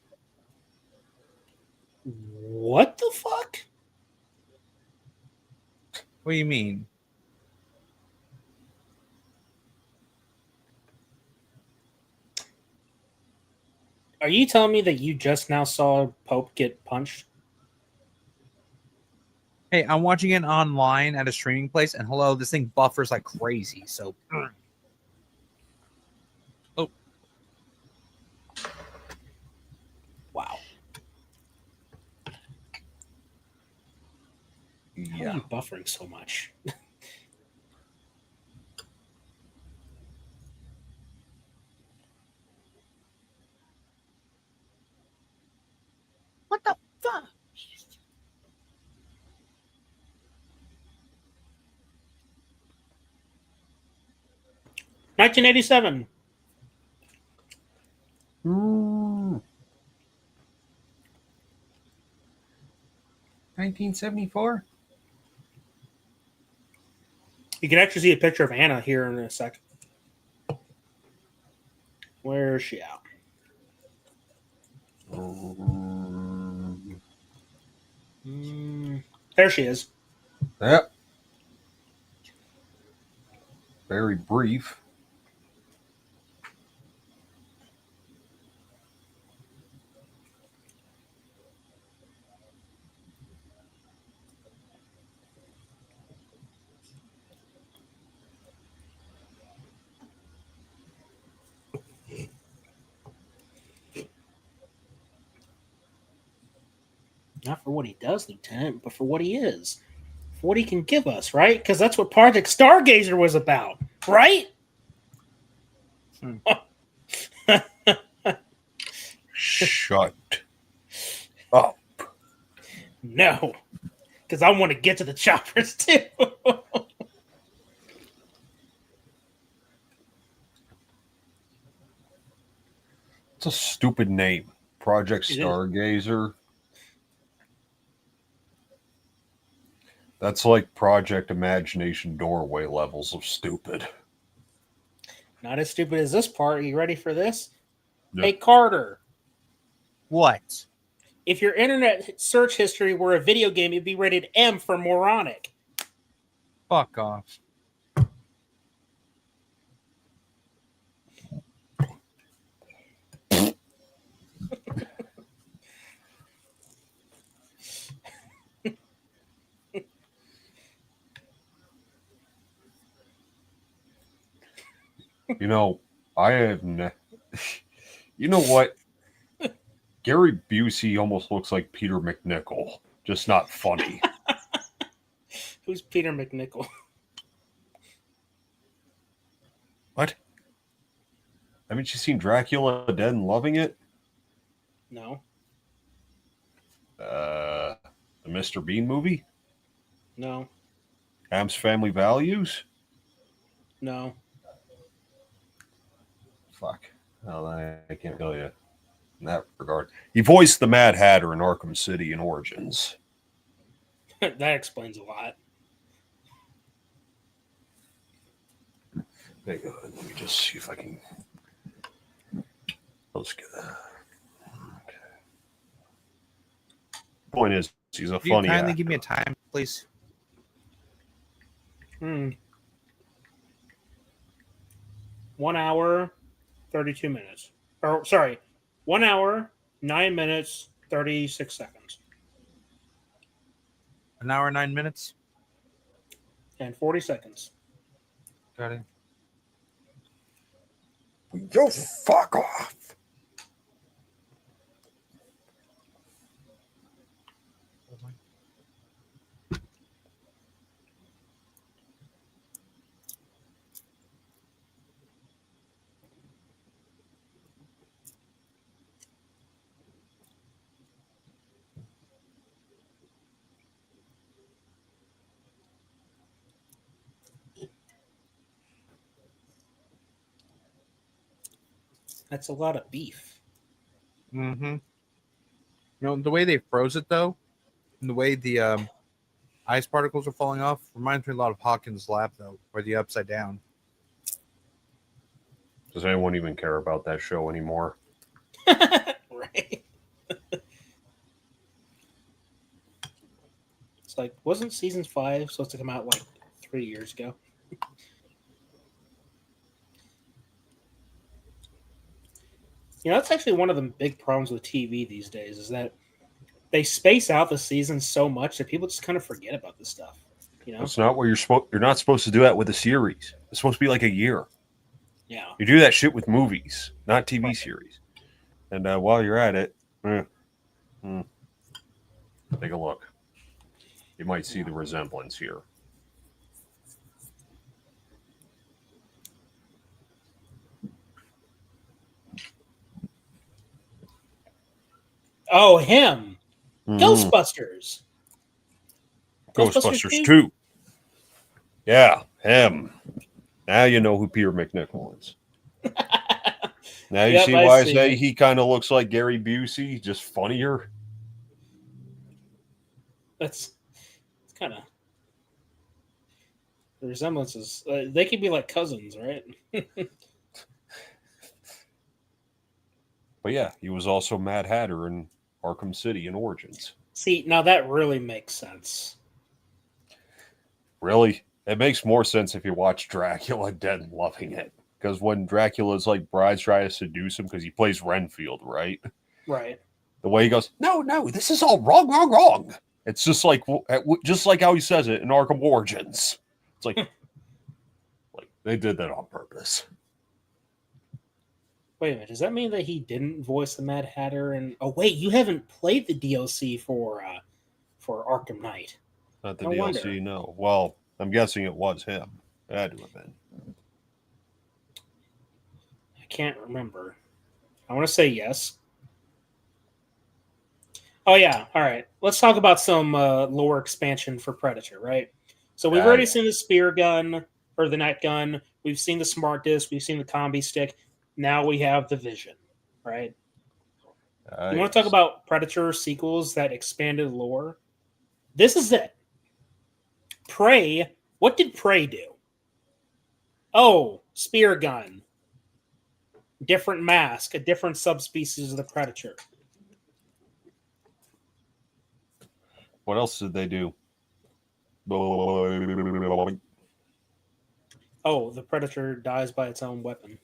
What the fuck? What do you mean? Are you telling me that you just now saw Pope get punched? Hey, I'm watching it online at a streaming place, and hello, this thing buffers like crazy. So, Wow. How are yeah. you buffering so much? What the fuck? 1987. Ooh. 1974. You can actually see a picture of Anna here in a second. Where is she at? There she is. Yep. Very brief. Not for what he does, Lieutenant, but for what he is. For what he can give us, right? Because that's what Project Stargazer was about, right? Shut up. No. Because I want to get to the choppers, too. It's a stupid name. Project It is. Stargazer. That's like Project Imagination Doorway levels of stupid. Not as stupid as this part. Are you ready for this? Yeah. Hey, Carter. What? If your internet search history were a video game, it'd be rated M for moronic. Fuck off. You know, I have. You know what? Gary Busey almost looks like Peter McNichol, just not funny. Who's Peter McNichol? What? Haven't you seen Dracula Dead and Loving It? No. The Mr. Bean movie? No. Ham's Family Values? No. Fuck. Well, I can't tell you in that regard. He voiced the Mad Hatter in Arkham City in Origins. That explains a lot. Let me just see if I can. Let's get that. Okay. Point is, he's a Can you funny kindly actor. give me a time, please? 1 hour, 32 minutes. Or, sorry, 1 hour, 9 minutes, 36 seconds. An hour, 9 minutes. And 40 seconds. Got it. You fuck off. That's a lot of beef. Mm-hmm. You know, the way they froze it, though, and the way the ice particles are falling off reminds me a lot of Hawkins' lap, though, or the upside down. Does anyone even care about that show anymore? Right. It's like, wasn't season 5 supposed to come out like 3 years ago? You know, that's actually one of the big problems with TV these days is that they space out the seasons so much that people just kind of forget about this stuff. That's not what you're not supposed to do that with a series. It's supposed to be like a year. Yeah. You do that shit with movies, not TV series. And while you're at it, take a look. You might see the resemblance here. Oh, him. Ghostbusters. Ghostbusters 2. Yeah, him. Now you know who Peter McNichol is. Now you see why I say he kind of looks like Gary Busey, just funnier. It's kind of the resemblances. They could be like cousins, right? But yeah, he was also Mad Hatter in Arkham City in Origins. See, now that really makes sense. Really? It makes more sense if you watch Dracula Dead and Loving It. Because when Dracula's like brides try to seduce him, because he plays Renfield, right? Right. The way he goes, no, this is all wrong. It's just like how he says it in Arkham Origins. It's like they did that on purpose. Wait a minute. Does that mean that he didn't voice the Mad Hatter? And oh wait, you haven't played the DLC for Arkham Knight. Not the DLC, no. Well, I'm guessing it was him. It had to have been. I can't remember. I want to say yes. Oh yeah. All right. Let's talk about some lore expansion for Predator, right? So we've already seen the spear gun or the net gun. We've seen the smart disc. We've seen the combi stick. Now we have the vision, right? You want to talk about Predator sequels that expanded lore? This is it. Prey. What did Prey do? Oh, spear gun. Different mask, a different subspecies of the Predator. What else did they do? Oh, the Predator dies by its own weapon.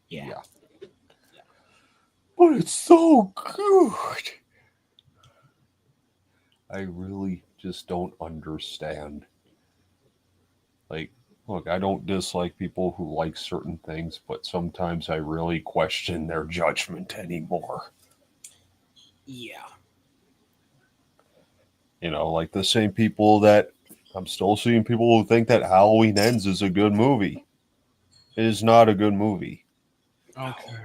Yeah. But it's so good. I really just don't understand. Like, look, I don't dislike people who like certain things, but sometimes I really question their judgment anymore. Yeah. You know, like the same people that I'm still seeing people who think that Halloween Ends is a good movie. It is not a good movie. Okay.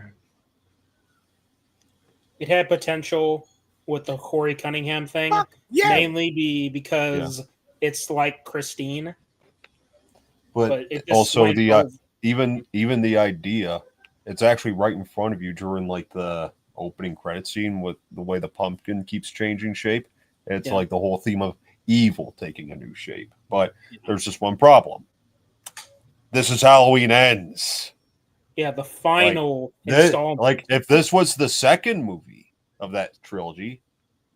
It had potential with the Corey Cunningham thing, mainly because it's like Christine. But also even the idea, it's actually right in front of you during like the opening credit scene with the way the pumpkin keeps changing shape. It's like the whole theme of evil taking a new shape. But there's just one problem. This is Halloween Ends. Yeah, the final installment. Like if this was the second movie of that trilogy,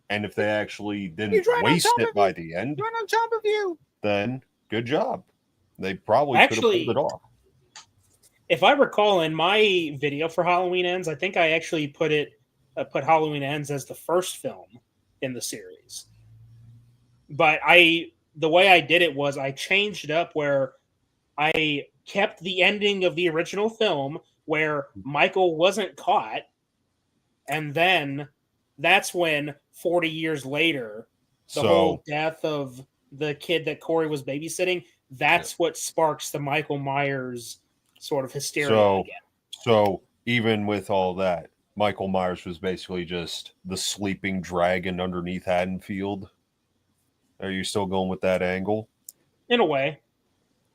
and if they actually didn't waste it by the end, on top of you. Then good job. They probably could have pulled it off. If I recall, in my video for Halloween Ends, I think I actually put Halloween Ends as the first film in the series. But the way I did it was I changed it up where I kept the ending of the original film where Michael wasn't caught, and then that's when 40 years later, the whole death of the kid that Corey was babysitting, that's what sparks the Michael Myers sort of hysteria again. So even with all that, Michael Myers was basically just the sleeping dragon underneath Haddonfield. Are you still going with that angle? In a way.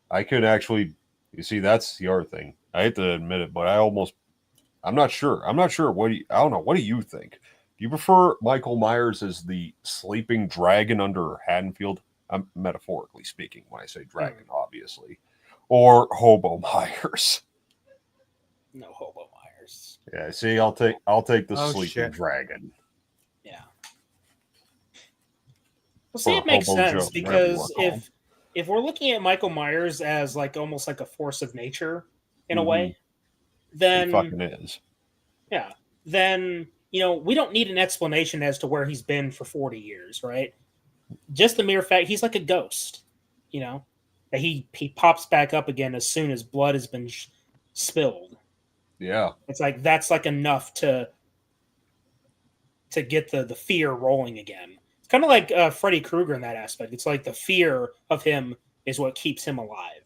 I could actually, you see, that's the other thing. I hate to admit it, but I'm not sure. I don't know. What do you think? Do you prefer Michael Myers as the sleeping dragon under Haddonfield? I'm metaphorically speaking when I say dragon, obviously. Or Hobo Myers? No Hobo Myers. Yeah, see, I'll take the sleeping dragon. Yeah. Well, see, it makes sense because if we're looking at Michael Myers as like almost like a force of nature in a way, then he fucking is. Yeah. then we don't need an explanation as to where he's been for 40 years, right? Just the mere fact he's like a ghost, that he pops back up again as soon as blood has been spilled. Yeah. It's like that's like enough to get the fear rolling again. It's kind of like Freddy Krueger in that aspect. It's like the fear of him is what keeps him alive.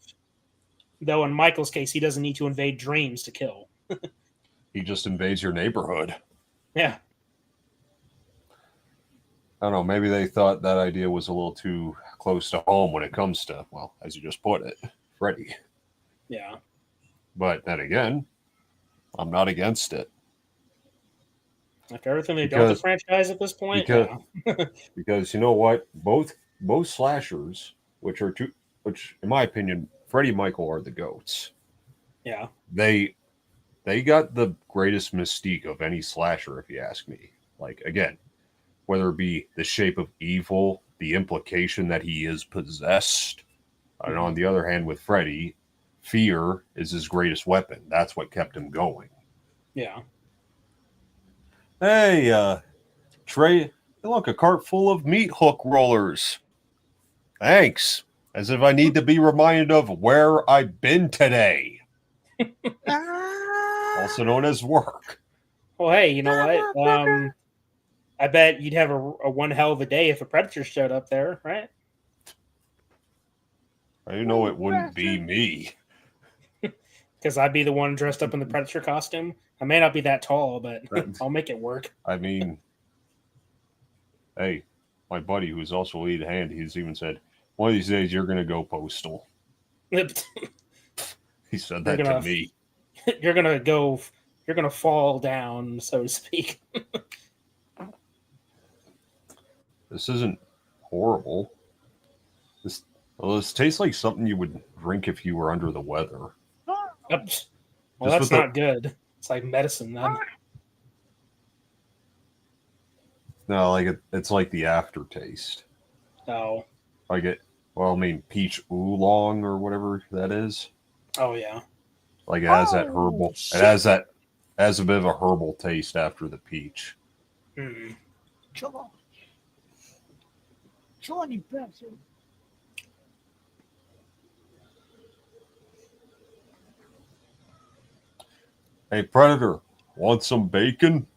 Though in Michael's case, he doesn't need to invade dreams to kill. He just invades your neighborhood. Yeah. I don't know. Maybe they thought that idea was a little too close to home when it comes to, well, as you just put it, Freddy. Yeah. But then again, I'm not against it. After everything they've done with the franchise at this point, because you know what, both slashers, which in my opinion, Freddy and Michael are the goats. Yeah, they got the greatest mystique of any slasher, if you ask me. Like, again, whether it be the shape of evil, the implication that he is possessed, and on the other hand, with Freddy, fear is his greatest weapon. That's what kept him going. Yeah. Hey, Trey, look, a cart full of meat hook rollers. Thanks. As if I need to be reminded of where I've been today. Also known as work. Well, hey, you know what? I bet you'd have a one hell of a day if a predator showed up there, right? I know it wouldn't be me. Because I'd be the one dressed up in the predator costume. I may not be that tall, but I'll make it work. I mean, hey, my buddy, who's also lead hand, he's even said, one of these days you're going to go postal. He said that to me. You're going to fall down, so to speak. This isn't horrible. This tastes like something you would drink if you were under the weather. Well, that's not good. It's like medicine then. No, like it's like the aftertaste. Oh. Peach oolong or whatever that is. Oh yeah. Like it has that herbal. Shit. It has a bit of a herbal taste after the peach. Mm. Johnny bastard. Hey, Predator, want some bacon?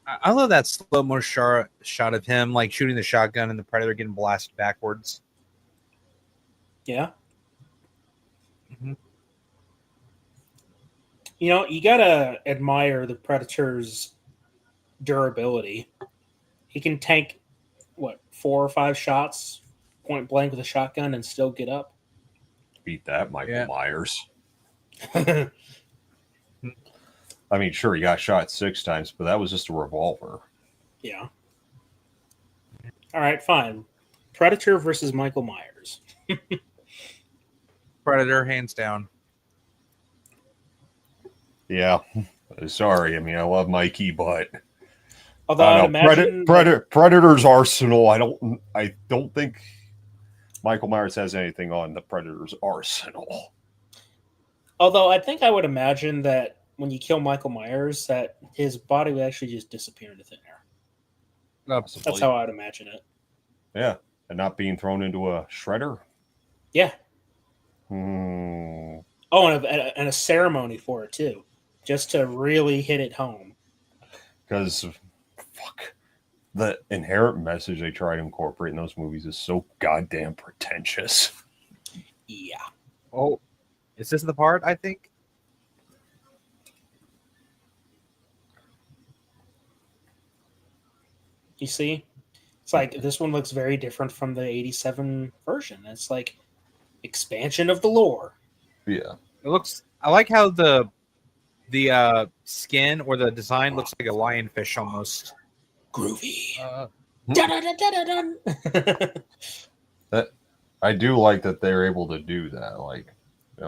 I love that slow mo shot of him like shooting the shotgun and the predator getting blasted backwards. Yeah. Mm-hmm. You gotta admire the Predator's durability. He can tank 4 or 5 shots point blank with a shotgun and still get up. Beat that, Michael Myers. I mean, sure, he got shot 6 times, but that was just a revolver. Yeah. All right, fine. Predator versus Michael Myers. Predator, hands down. Yeah. Sorry. I mean, I love Mikey, but although I'd imagine Predator's arsenal, I don't think Michael Myers has anything on the Predator's arsenal. Although I would imagine that when you kill Michael Myers, that his body would actually just disappear into thin air. Absolutely. That's how I'd imagine it. Yeah. And not being thrown into a shredder? Yeah. Hmm. Oh, and a ceremony for it, too. Just to really hit it home. Because, the inherent message they try to incorporate in those movies is so goddamn pretentious. Yeah. Oh, is this the part, I think? You see? It's like this one looks very different from the 87 version. It's like expansion of the lore. Yeah. I like how the skin or the design looks like a lionfish almost. Groovy. That I do like that they're able to do that. Like,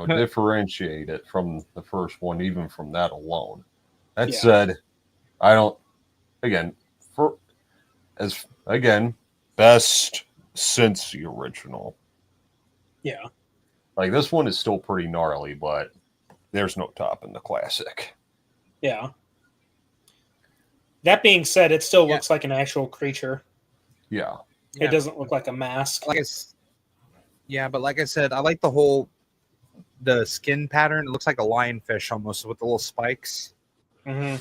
differentiate it from the first one, even from that alone. That said, I don't. Again, best since the original. Yeah. Like this one is still pretty gnarly, but there's no topping the classic. Yeah. That being said, it still Yeah. looks like an actual creature. Yeah. It doesn't look like a mask. But like I said, I like the skin pattern. It looks like a lionfish almost with the little spikes. Mm-hmm.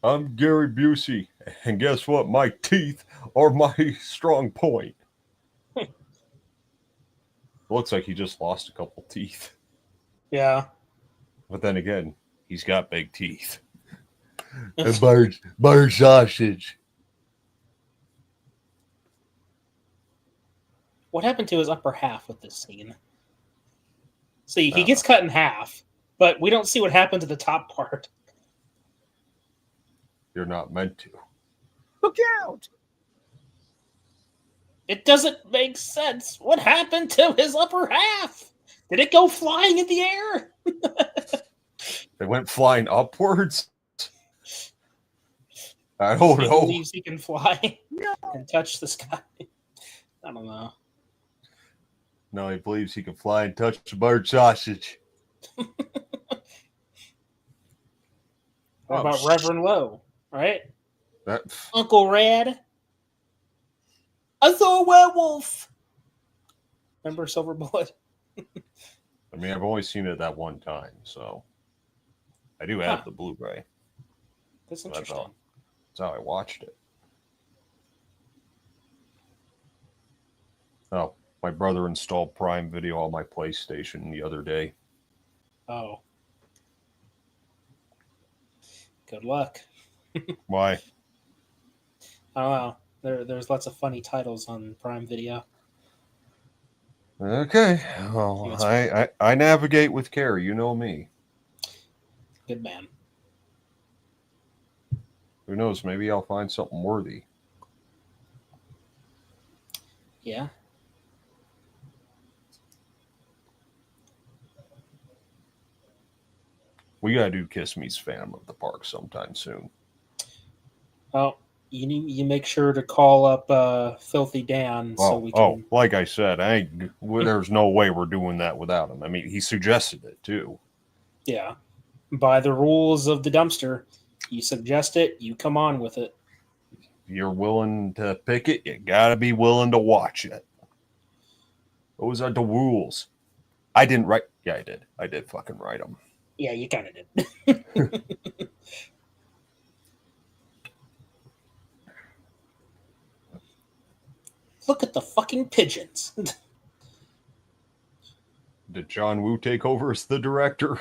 I'm Gary Busey, and guess what? My teeth are my strong point. Looks like he just lost a couple teeth. Yeah. But then again, he's got big teeth. And bird sausage. What happened to his upper half with this scene? See, he gets cut in half, but we don't see what happened to the top part. You're not meant to. Look out! It doesn't make sense. What happened to his upper half? Did it go flying in the air? They went flying upwards? I don't He know. believes he can fly and touch the sky. I don't know. No, he believes he can fly and touch the bird sausage. What about Reverend Lowe, right? That, Uncle Red. I saw a werewolf. Remember Silver Bullet? I mean, I've only seen it that one time, so I do have the Blu-ray. That's interesting. That's how I watched it. Oh, my brother installed Prime Video on my PlayStation the other day. Oh. Good luck. Why? I don't know. There's lots of funny titles on Prime Video. Okay. Well, I navigate with care. You know me. Good man. Who knows? Maybe I'll find something worthy. Yeah. We gotta do Kiss Me's Phantom of the Park sometime soon. Well, you make sure to call up Filthy Dan so we can. Like I said, there's no way we're doing that without him. I mean, he suggested it too. Yeah. By the rules of the dumpster, you suggest it, you come on with it. If you're willing to pick it, you gotta be willing to watch it. Those are the rules. I didn't write. Yeah, I did. I did fucking write them. Yeah, you kind of did. Look at the fucking pigeons. Did John Woo take over as the director?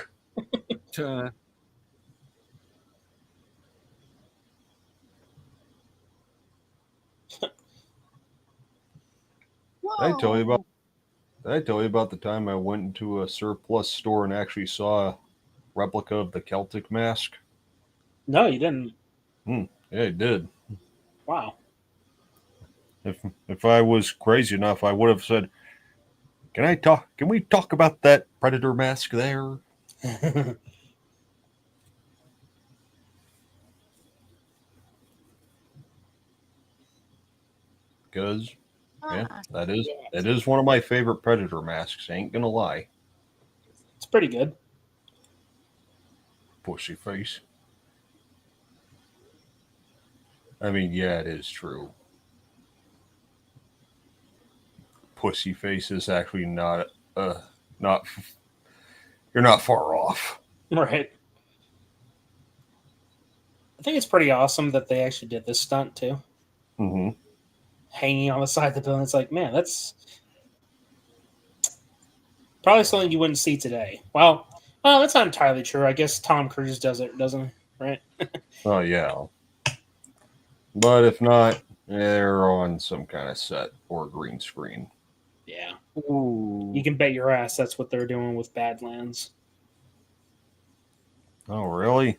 Did I tell you about the time I went into a surplus store and actually saw a replica of the Celtic mask? No, you didn't. Yeah, I did. Wow. If I was crazy enough, I would have said, Can we talk about that Predator mask there? Because that is one of my favorite Predator masks. Ain't gonna lie. It's pretty good. Pussy face. I mean, yeah, it is true. Pussy face is actually not. You're not far off. Right. I think it's pretty awesome that they actually did this stunt too. Mm-hmm. Hanging on the side of the building. It's like, man, that's probably something you wouldn't see today. Well, that's not entirely true. I guess Tom Cruise does it, doesn't he? Right? Oh, yeah. But if not, they're on some kind of set or green screen. Yeah. Ooh. You can bet your ass that's what they're doing with Badlands. Oh, really?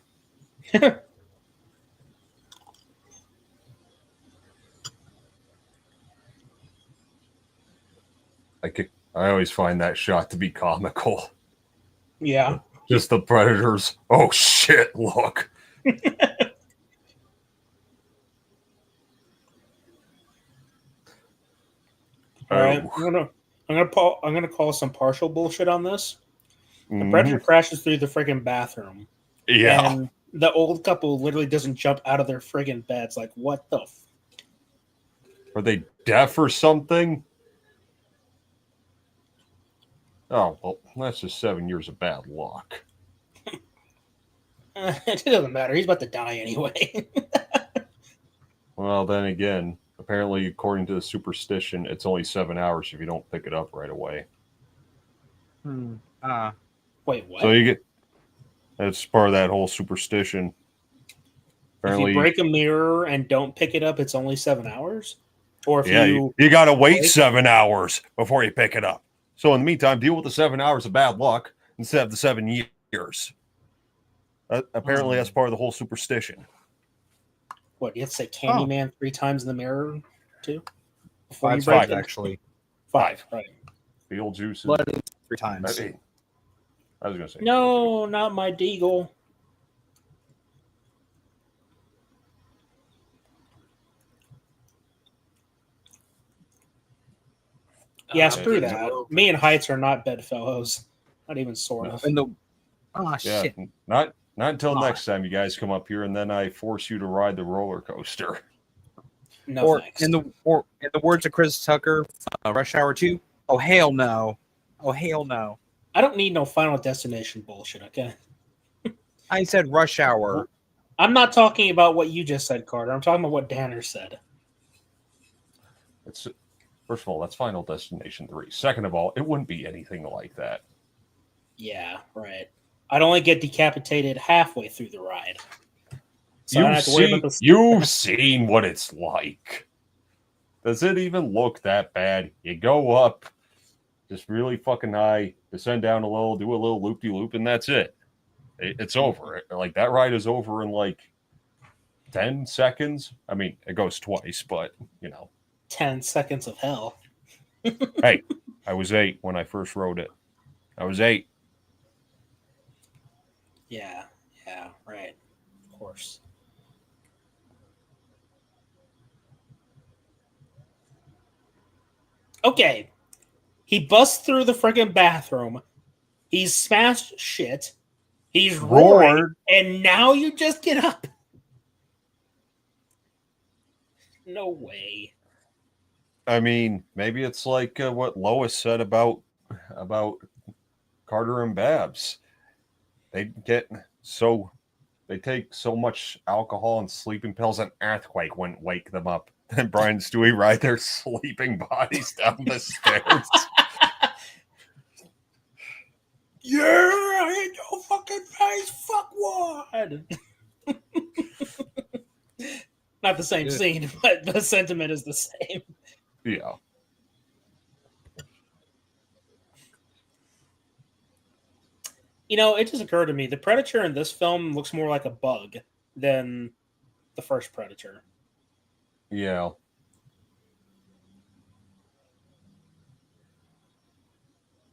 I always find that shot to be comical. Yeah. Just the Predators. Oh, shit, look. All right, Oh. I'm gonna call some partial bullshit on this. The Mhm. predator crashes through the friggin' bathroom, Yeah. and the old couple literally doesn't jump out of their friggin' beds. Like, what the? Are they deaf or something? Oh, well, that's just 7 years of bad luck. It doesn't matter. He's about to die anyway. Well, then again, apparently, according to the superstition, it's only 7 hours if you don't pick it up right away. Wait, what? So you get that's part of that whole superstition. If you break a mirror and don't pick it up, it's only 7 hours. Or if you got to wait 7 hours before you pick it up. So in the meantime, deal with the 7 hours of bad luck instead of the 7 years. Apparently, that's part of the whole superstition. What, you have to say Candyman 3 times in the mirror, too? Before you break 5, actually. 5, right. Beetlejuice. Blood 3 times. I was going to say. No, not my Deagle. Yeah, screw that. Me and Heights are not bedfellows. Not even sort of. Shit. Not until next time you guys come up here, and then I force you to ride the roller coaster. No thanks. In the words of Chris Tucker, Rush Hour 2. Oh hell no! Oh hell no! I don't need no Final Destination bullshit. Okay. I said Rush Hour. I'm not talking about what you just said, Carter. I'm talking about what Danner said. First of all, that's Final Destination 3. Second of all, it wouldn't be anything like that. Yeah, right. I'd only get decapitated halfway through the ride. So You've seen what it's like. Does it even look that bad? You go up, just really fucking high, descend down a little, do a little loop-de-loop, and that's it. It's over. Like, that ride is over in, like, 10 seconds. I mean, it goes twice, but, 10 seconds of hell. Hey, I was 8 when I first rode it. I was 8. Yeah, right. Of course. Okay. He busts through the friggin' bathroom. He's smashed shit. He's roaring. And now you just get up. No way. I mean, maybe it's like what Lois said about Carter and Babs. They take so much alcohol and sleeping pills, an earthquake wouldn't wake them up. And Brian and Stewie ride their sleeping bodies down the stairs. Yeah, I ain't no fucking face. Fuck what? Not the same scene, but the sentiment is the same. Yeah. It just occurred to me, the Predator in this film looks more like a bug than the first Predator. Yeah.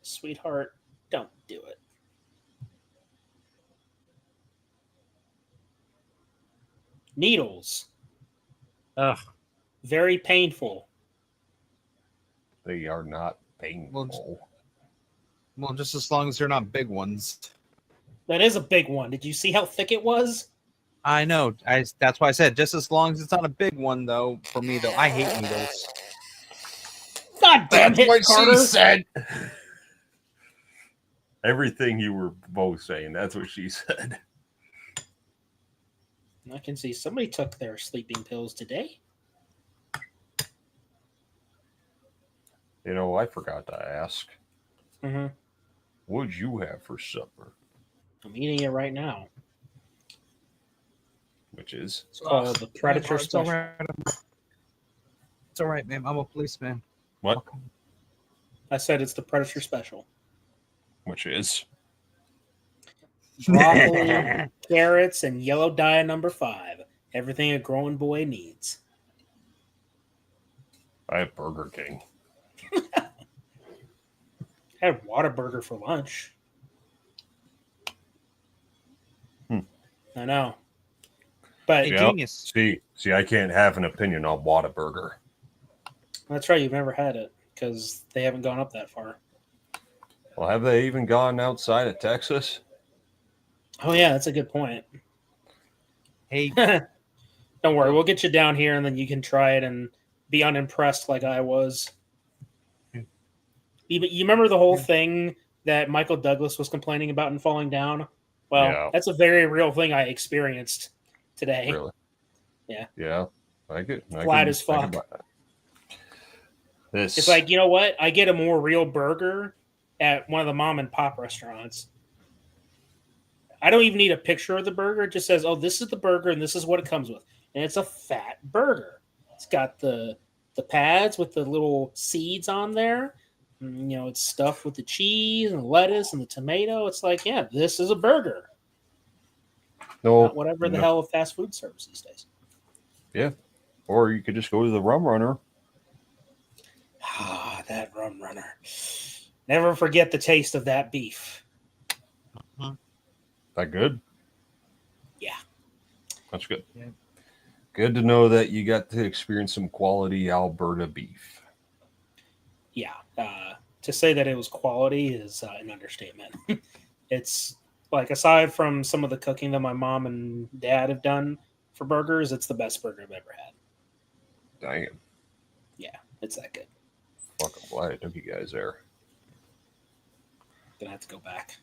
Sweetheart, don't do it. Needles. Ugh. Very painful. They are not painful. Well, just as long as they're not big ones. That is a big one. Did you see how thick it was? I know. That's why I said just as long as it's not a big one, though. For me, though, I hate needles. God damn it, what Carter. she said. Everything you were both saying. That's what she said. I can see somebody took their sleeping pills today. I forgot to ask. Mm-hmm. What'd you have for supper? I'm eating it right now. Which is? It's called the Predator Special. It's all right, man. I'm a policeman. What? I said it's the Predator Special. Which is? Broccoli, carrots, and yellow dye number 5. Everything a growing boy needs. I have Burger King. I had Whataburger for lunch. I know. But genius. See, I can't have an opinion on Whataburger. That's right. You've never had it because they haven't gone up that far. Well, have they even gone outside of Texas? Oh yeah, that's a good point. Hey, Don't worry, we'll get you down here, and then you can try it and be unimpressed like I was. You remember the whole thing that Michael Douglas was complaining about and falling down? Well, Yeah. that's a very real thing I experienced today. Really? Yeah. Yeah. I could. Flat as fuck. This. It's like, you know what? I get a more real burger at one of the mom and pop restaurants. I don't even need a picture of the burger. It just says, oh, this is the burger and this is what it comes with. And it's a fat burger. It's got the pads with the little seeds on there. And, it's stuffed with the cheese and the lettuce and the tomato. It's like, yeah, this is a burger. no, Not whatever the hell of fast food service these days. Yeah. Or you could just go to the Rum Runner. Ah, that Rum Runner. Never forget the taste of that beef. That good? Yeah. That's good. Yeah. Good to know that you got to experience some quality Alberta beef. Yeah. To say that it was quality is an understatement. It's like, aside from some of the cooking that my mom and dad have done for burgers, it's the best burger I've ever had. Dang. Yeah, it's that good. Fucking glad I took you guys there. Gonna have to go back.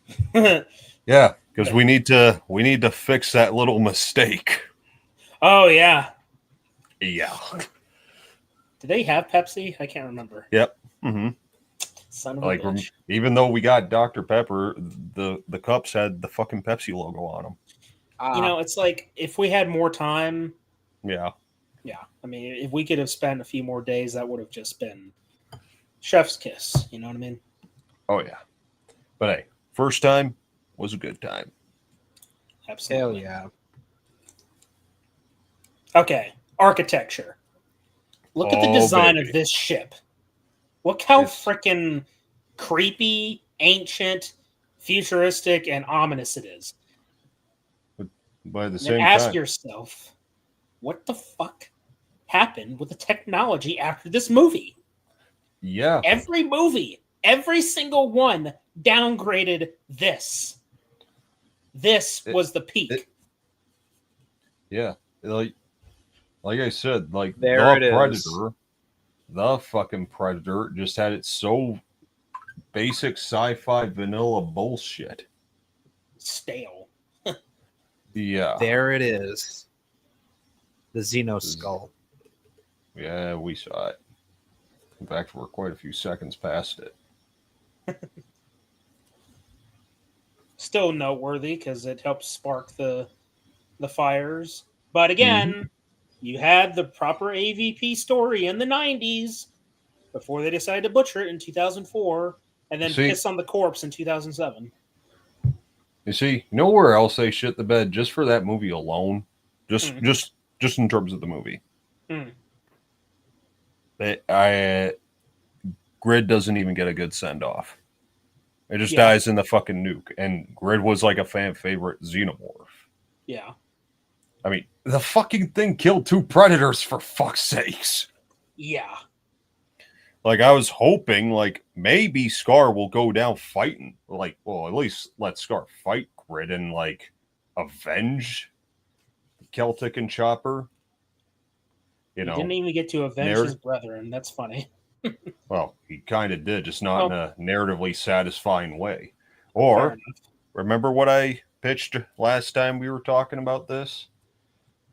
Yeah, because we need to fix that little mistake. Oh yeah. Yeah. Did they have Pepsi? I can't remember. Yep. Mm-hmm. Son of Like, a bitch. even though we got Dr. Pepper, the cups had the fucking Pepsi logo on them. It's like, if we had more time. Yeah. Yeah. I mean, if we could have spent a few more days, that would have just been chef's kiss. You know what I mean? Oh yeah. But hey, first time was a good time. Absolutely. hell yeah. Okay. Architecture. Look at the design of this ship. Look how freaking creepy, ancient, futuristic, and ominous it is. By the And same ask time, yourself, what the fuck happened with the technology after this movie? yeah, Every movie, every single one downgraded this. This was the peak. yeah, like I said, like There it the is. Predator, the fucking Predator just had it so basic sci-fi vanilla bullshit. Stale. Yeah, There it is. The Xeno skull. yeah, we saw it. In fact, we're quite a few seconds past it. Still noteworthy because it helps spark the fires. But again, you had the proper AVP story in the 90s before they decided to butcher it in 2004 and then piss on the corpse in 2007. You see, nowhere else they shit the bed just for that movie alone. Just in terms of the movie. Grid doesn't even get a good send off. It just dies in the fucking nuke. And Grid was like a fan favorite xenomorph. Yeah. I mean, the fucking thing killed 2 predators, for fuck's sakes. Yeah. Like, I was hoping, like, maybe Scar will go down fighting. Like, well, at least let Scar fight Grid and, like, avenge Celtic and Chopper. He didn't even get to avenge his brethren. That's funny. Well, he kind of did, just not in a narratively satisfying way. Or, remember what I pitched last time we were talking about this?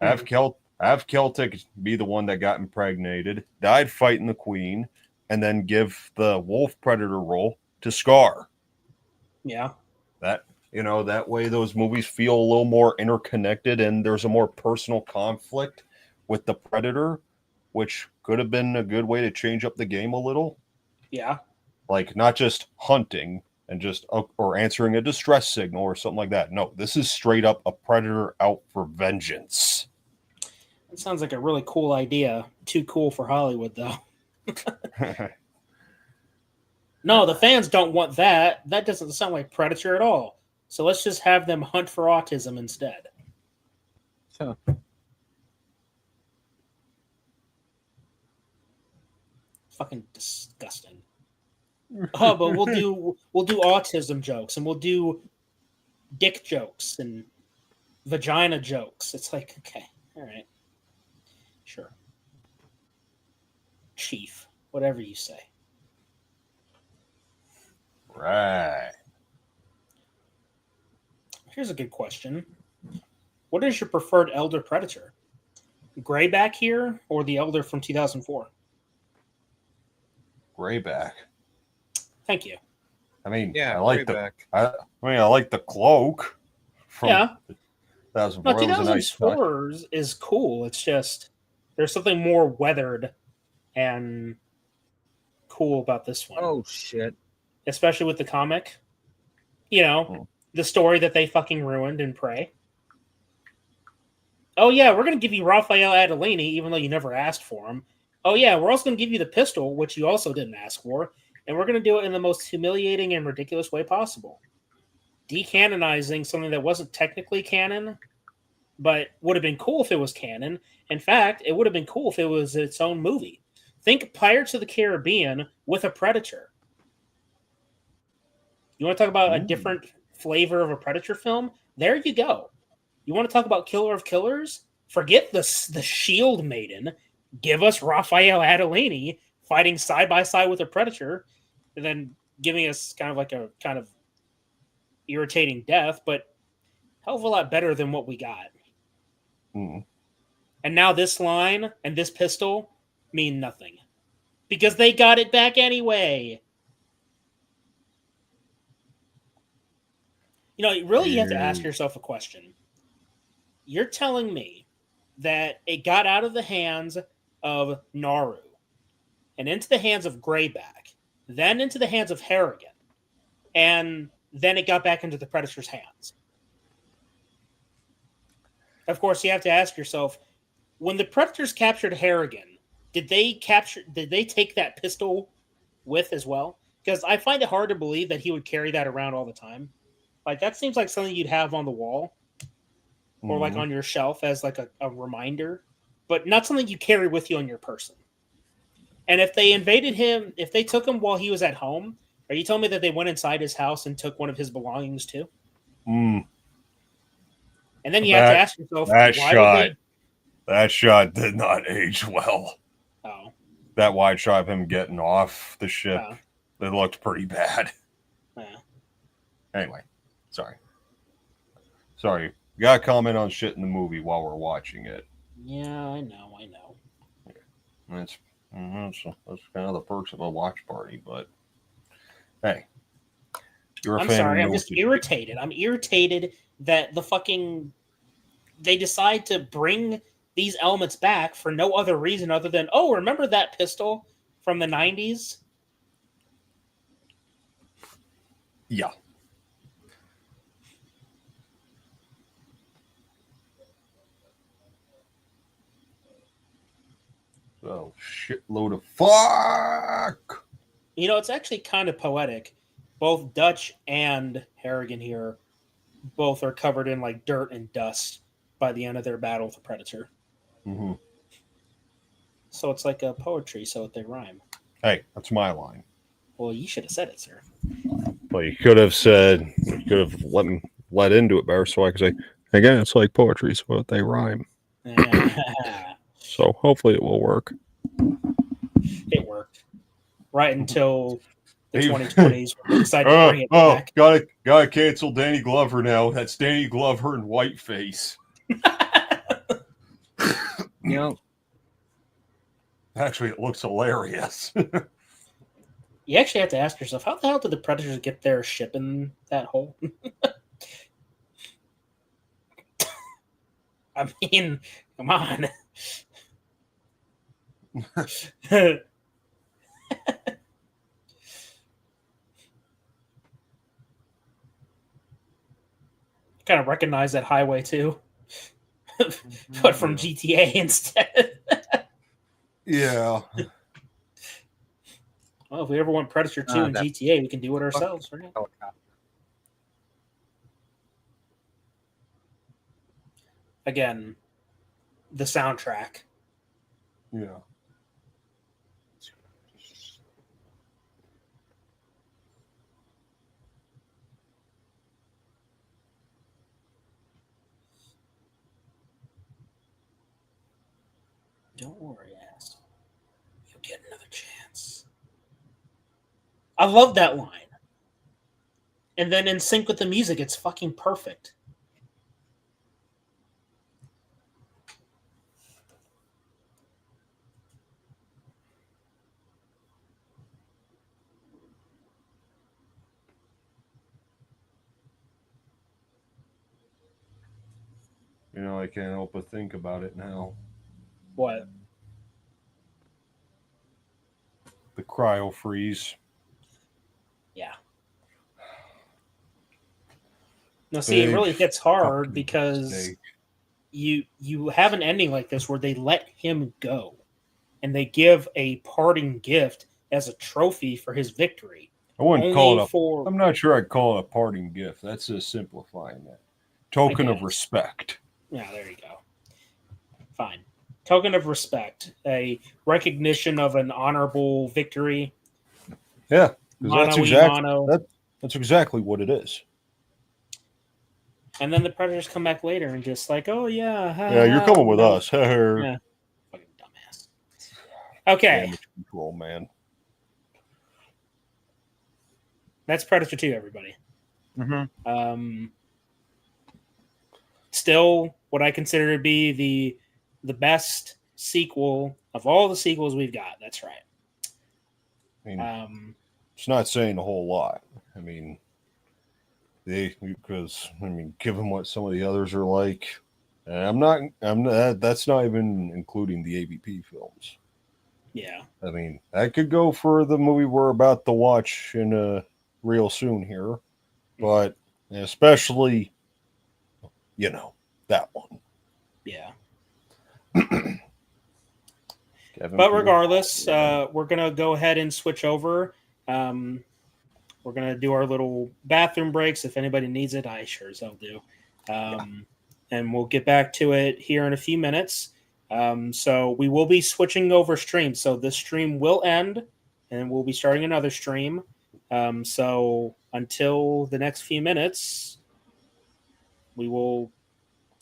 Have Celtic be the one that got impregnated, died fighting the queen, and then give the wolf predator role to Scar. Yeah. That way those movies feel a little more interconnected and there's a more personal conflict with the predator, which could have been a good way to change up the game a little. Yeah. Like, not just hunting and just or answering a distress signal or something like that. No, this is straight up a predator out for vengeance. That sounds like a really cool idea. Too cool for Hollywood, though. No, the fans don't want that. That doesn't sound like Predator at all. So let's just have them hunt for autism instead. Fucking disgusting. Oh, but we'll do autism jokes and we'll do dick jokes and vagina jokes. It's like, okay, all right, sure, chief, whatever you say. Right. Here's a good question. What is your preferred elder predator? Grayback here or the elder from 2004? Grayback. Thank you. I mean, Yeah, I like Grayback. I like the cloak from Yeah. 2004. No, It was a nice touch. 2004's is cool. It's just there's something more weathered and cool about this one. Oh shit! Especially with the comic. You know, the story that they fucking ruined in Prey. Oh yeah, we're gonna give you Raphael Adelini, even though you never asked for him. Oh yeah, we're also gonna give you the pistol, which you also didn't ask for, and we're gonna do it in the most humiliating and ridiculous way possible. Decanonizing something that wasn't technically canon, but would have been cool if it was canon. In fact, it would have been cool if it was its own movie. Think Pirates of the Caribbean with a Predator. You want to talk about a different flavor of a Predator film? There you go. You want to talk about Killer of Killers? Forget the Shield Maiden. Give us Raphael Adelini fighting side by side with a Predator, and then giving us kind of like a kind of irritating death, but hell of a lot better than what we got. Mm. And now this line and this pistol mean nothing because they got it back anyway. You know, really, you have to ask yourself a question. You're telling me that it got out of the hands of Naru and into the hands of Grayback, then into the hands of Harrigan, and then it got back into the Predator's hands. Of course, you have to ask yourself, when the Predators captured Harrigan, did they take that pistol with as well? Because I find it hard to believe that he would carry that around all the time. Like, that seems like something you'd have on the wall or like on your shelf as like a reminder, but not something you carry with you on your person. And if they invaded him, if they took him while he was at home, are you telling me that they went inside his house and took one of his belongings too? Mm. And then you have to ask yourself, that shot did not age well. Oh. That wide shot of him getting off the ship, it looked pretty bad. Yeah. Anyway, sorry. You gotta comment on shit in the movie while we're watching it. Yeah, I know. That's kind of the perks of a watch party, but hey. I'm sorry, I'm just irritated. I'm irritated that they decide to bring these elements back for no other reason other than, oh, remember that pistol from the 90s? Yeah. So, shitload of fuck! You know, it's actually kind of poetic. Both Dutch and Harrigan here both are covered in like dirt and dust by the end of their battle with the Predator. Mm-hmm. So it's like a poetry, so they rhyme. Hey, that's my line. Well, you should have said it, sir. Well, you could have let into it better so I could say, again, it's like poetry, so they rhyme. So hopefully it will work. It worked. Right until the 2020s when they decided to bring it back. Gotta cancel Danny Glover now. That's Danny Glover in whiteface. Actually, it looks hilarious. You actually have to ask yourself, how the hell did the Predators get their ship in that hole? I mean, come on. Kind of recognize that highway too, but from GTA instead. Yeah. Well, if we ever want Predator 2 in GTA, we can do it ourselves, right? Again, the soundtrack. Yeah. Don't worry, ass. You'll get another chance. I love that line. And then in sync with the music, it's fucking perfect. You know, I can't help but think about it now. What? The cryo freeze. Yeah. Now, see, it really hits hard fucking because mistake. you have an ending like this where they let him go, and they give a parting gift as a trophy for his victory. I wouldn't Only call it a. for I'm not sure I'd call it a parting gift. That's just simplifying that. Token of guess. respect. Yeah, there you go. Fine. Token of respect, a recognition of an honorable victory. Yeah, because Mano. that's exactly what it is. And then the predators come back later and just like, oh yeah, Yeah, you're coming with us. Yeah, fucking dumbass. Okay, Damage control, man. that's Predator 2, everybody. Mm-hmm. Still, what I consider to be the best sequel of all the sequels we've got. That's right. I mean, it's not saying a whole lot. I mean, given what some of the others are like, I'm not. That's not even including the AVP films. Yeah. I mean, that could go for the movie we're about to watch in real soon here, but especially, that one. Yeah. Kevin But Peele. regardless, we're gonna go ahead and switch over. We're gonna do our little bathroom breaks. If anybody needs it, I sure as hell do. And we'll get back to it here in a few minutes. So we will be switching over streams. So this stream will end, and we'll be starting another stream. So until the next few minutes, we'll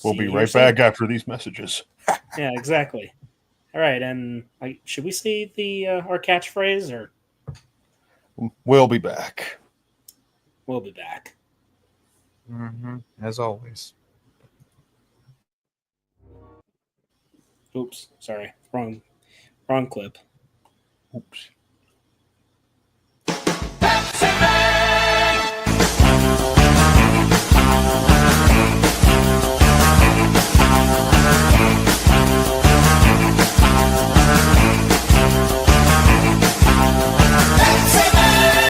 be right back after these messages. Yeah, exactly. All right, and should we say the our catchphrase, or We'll be back. we'll be back? Mm-hmm. As always. Oops, sorry, wrong clip. Oops.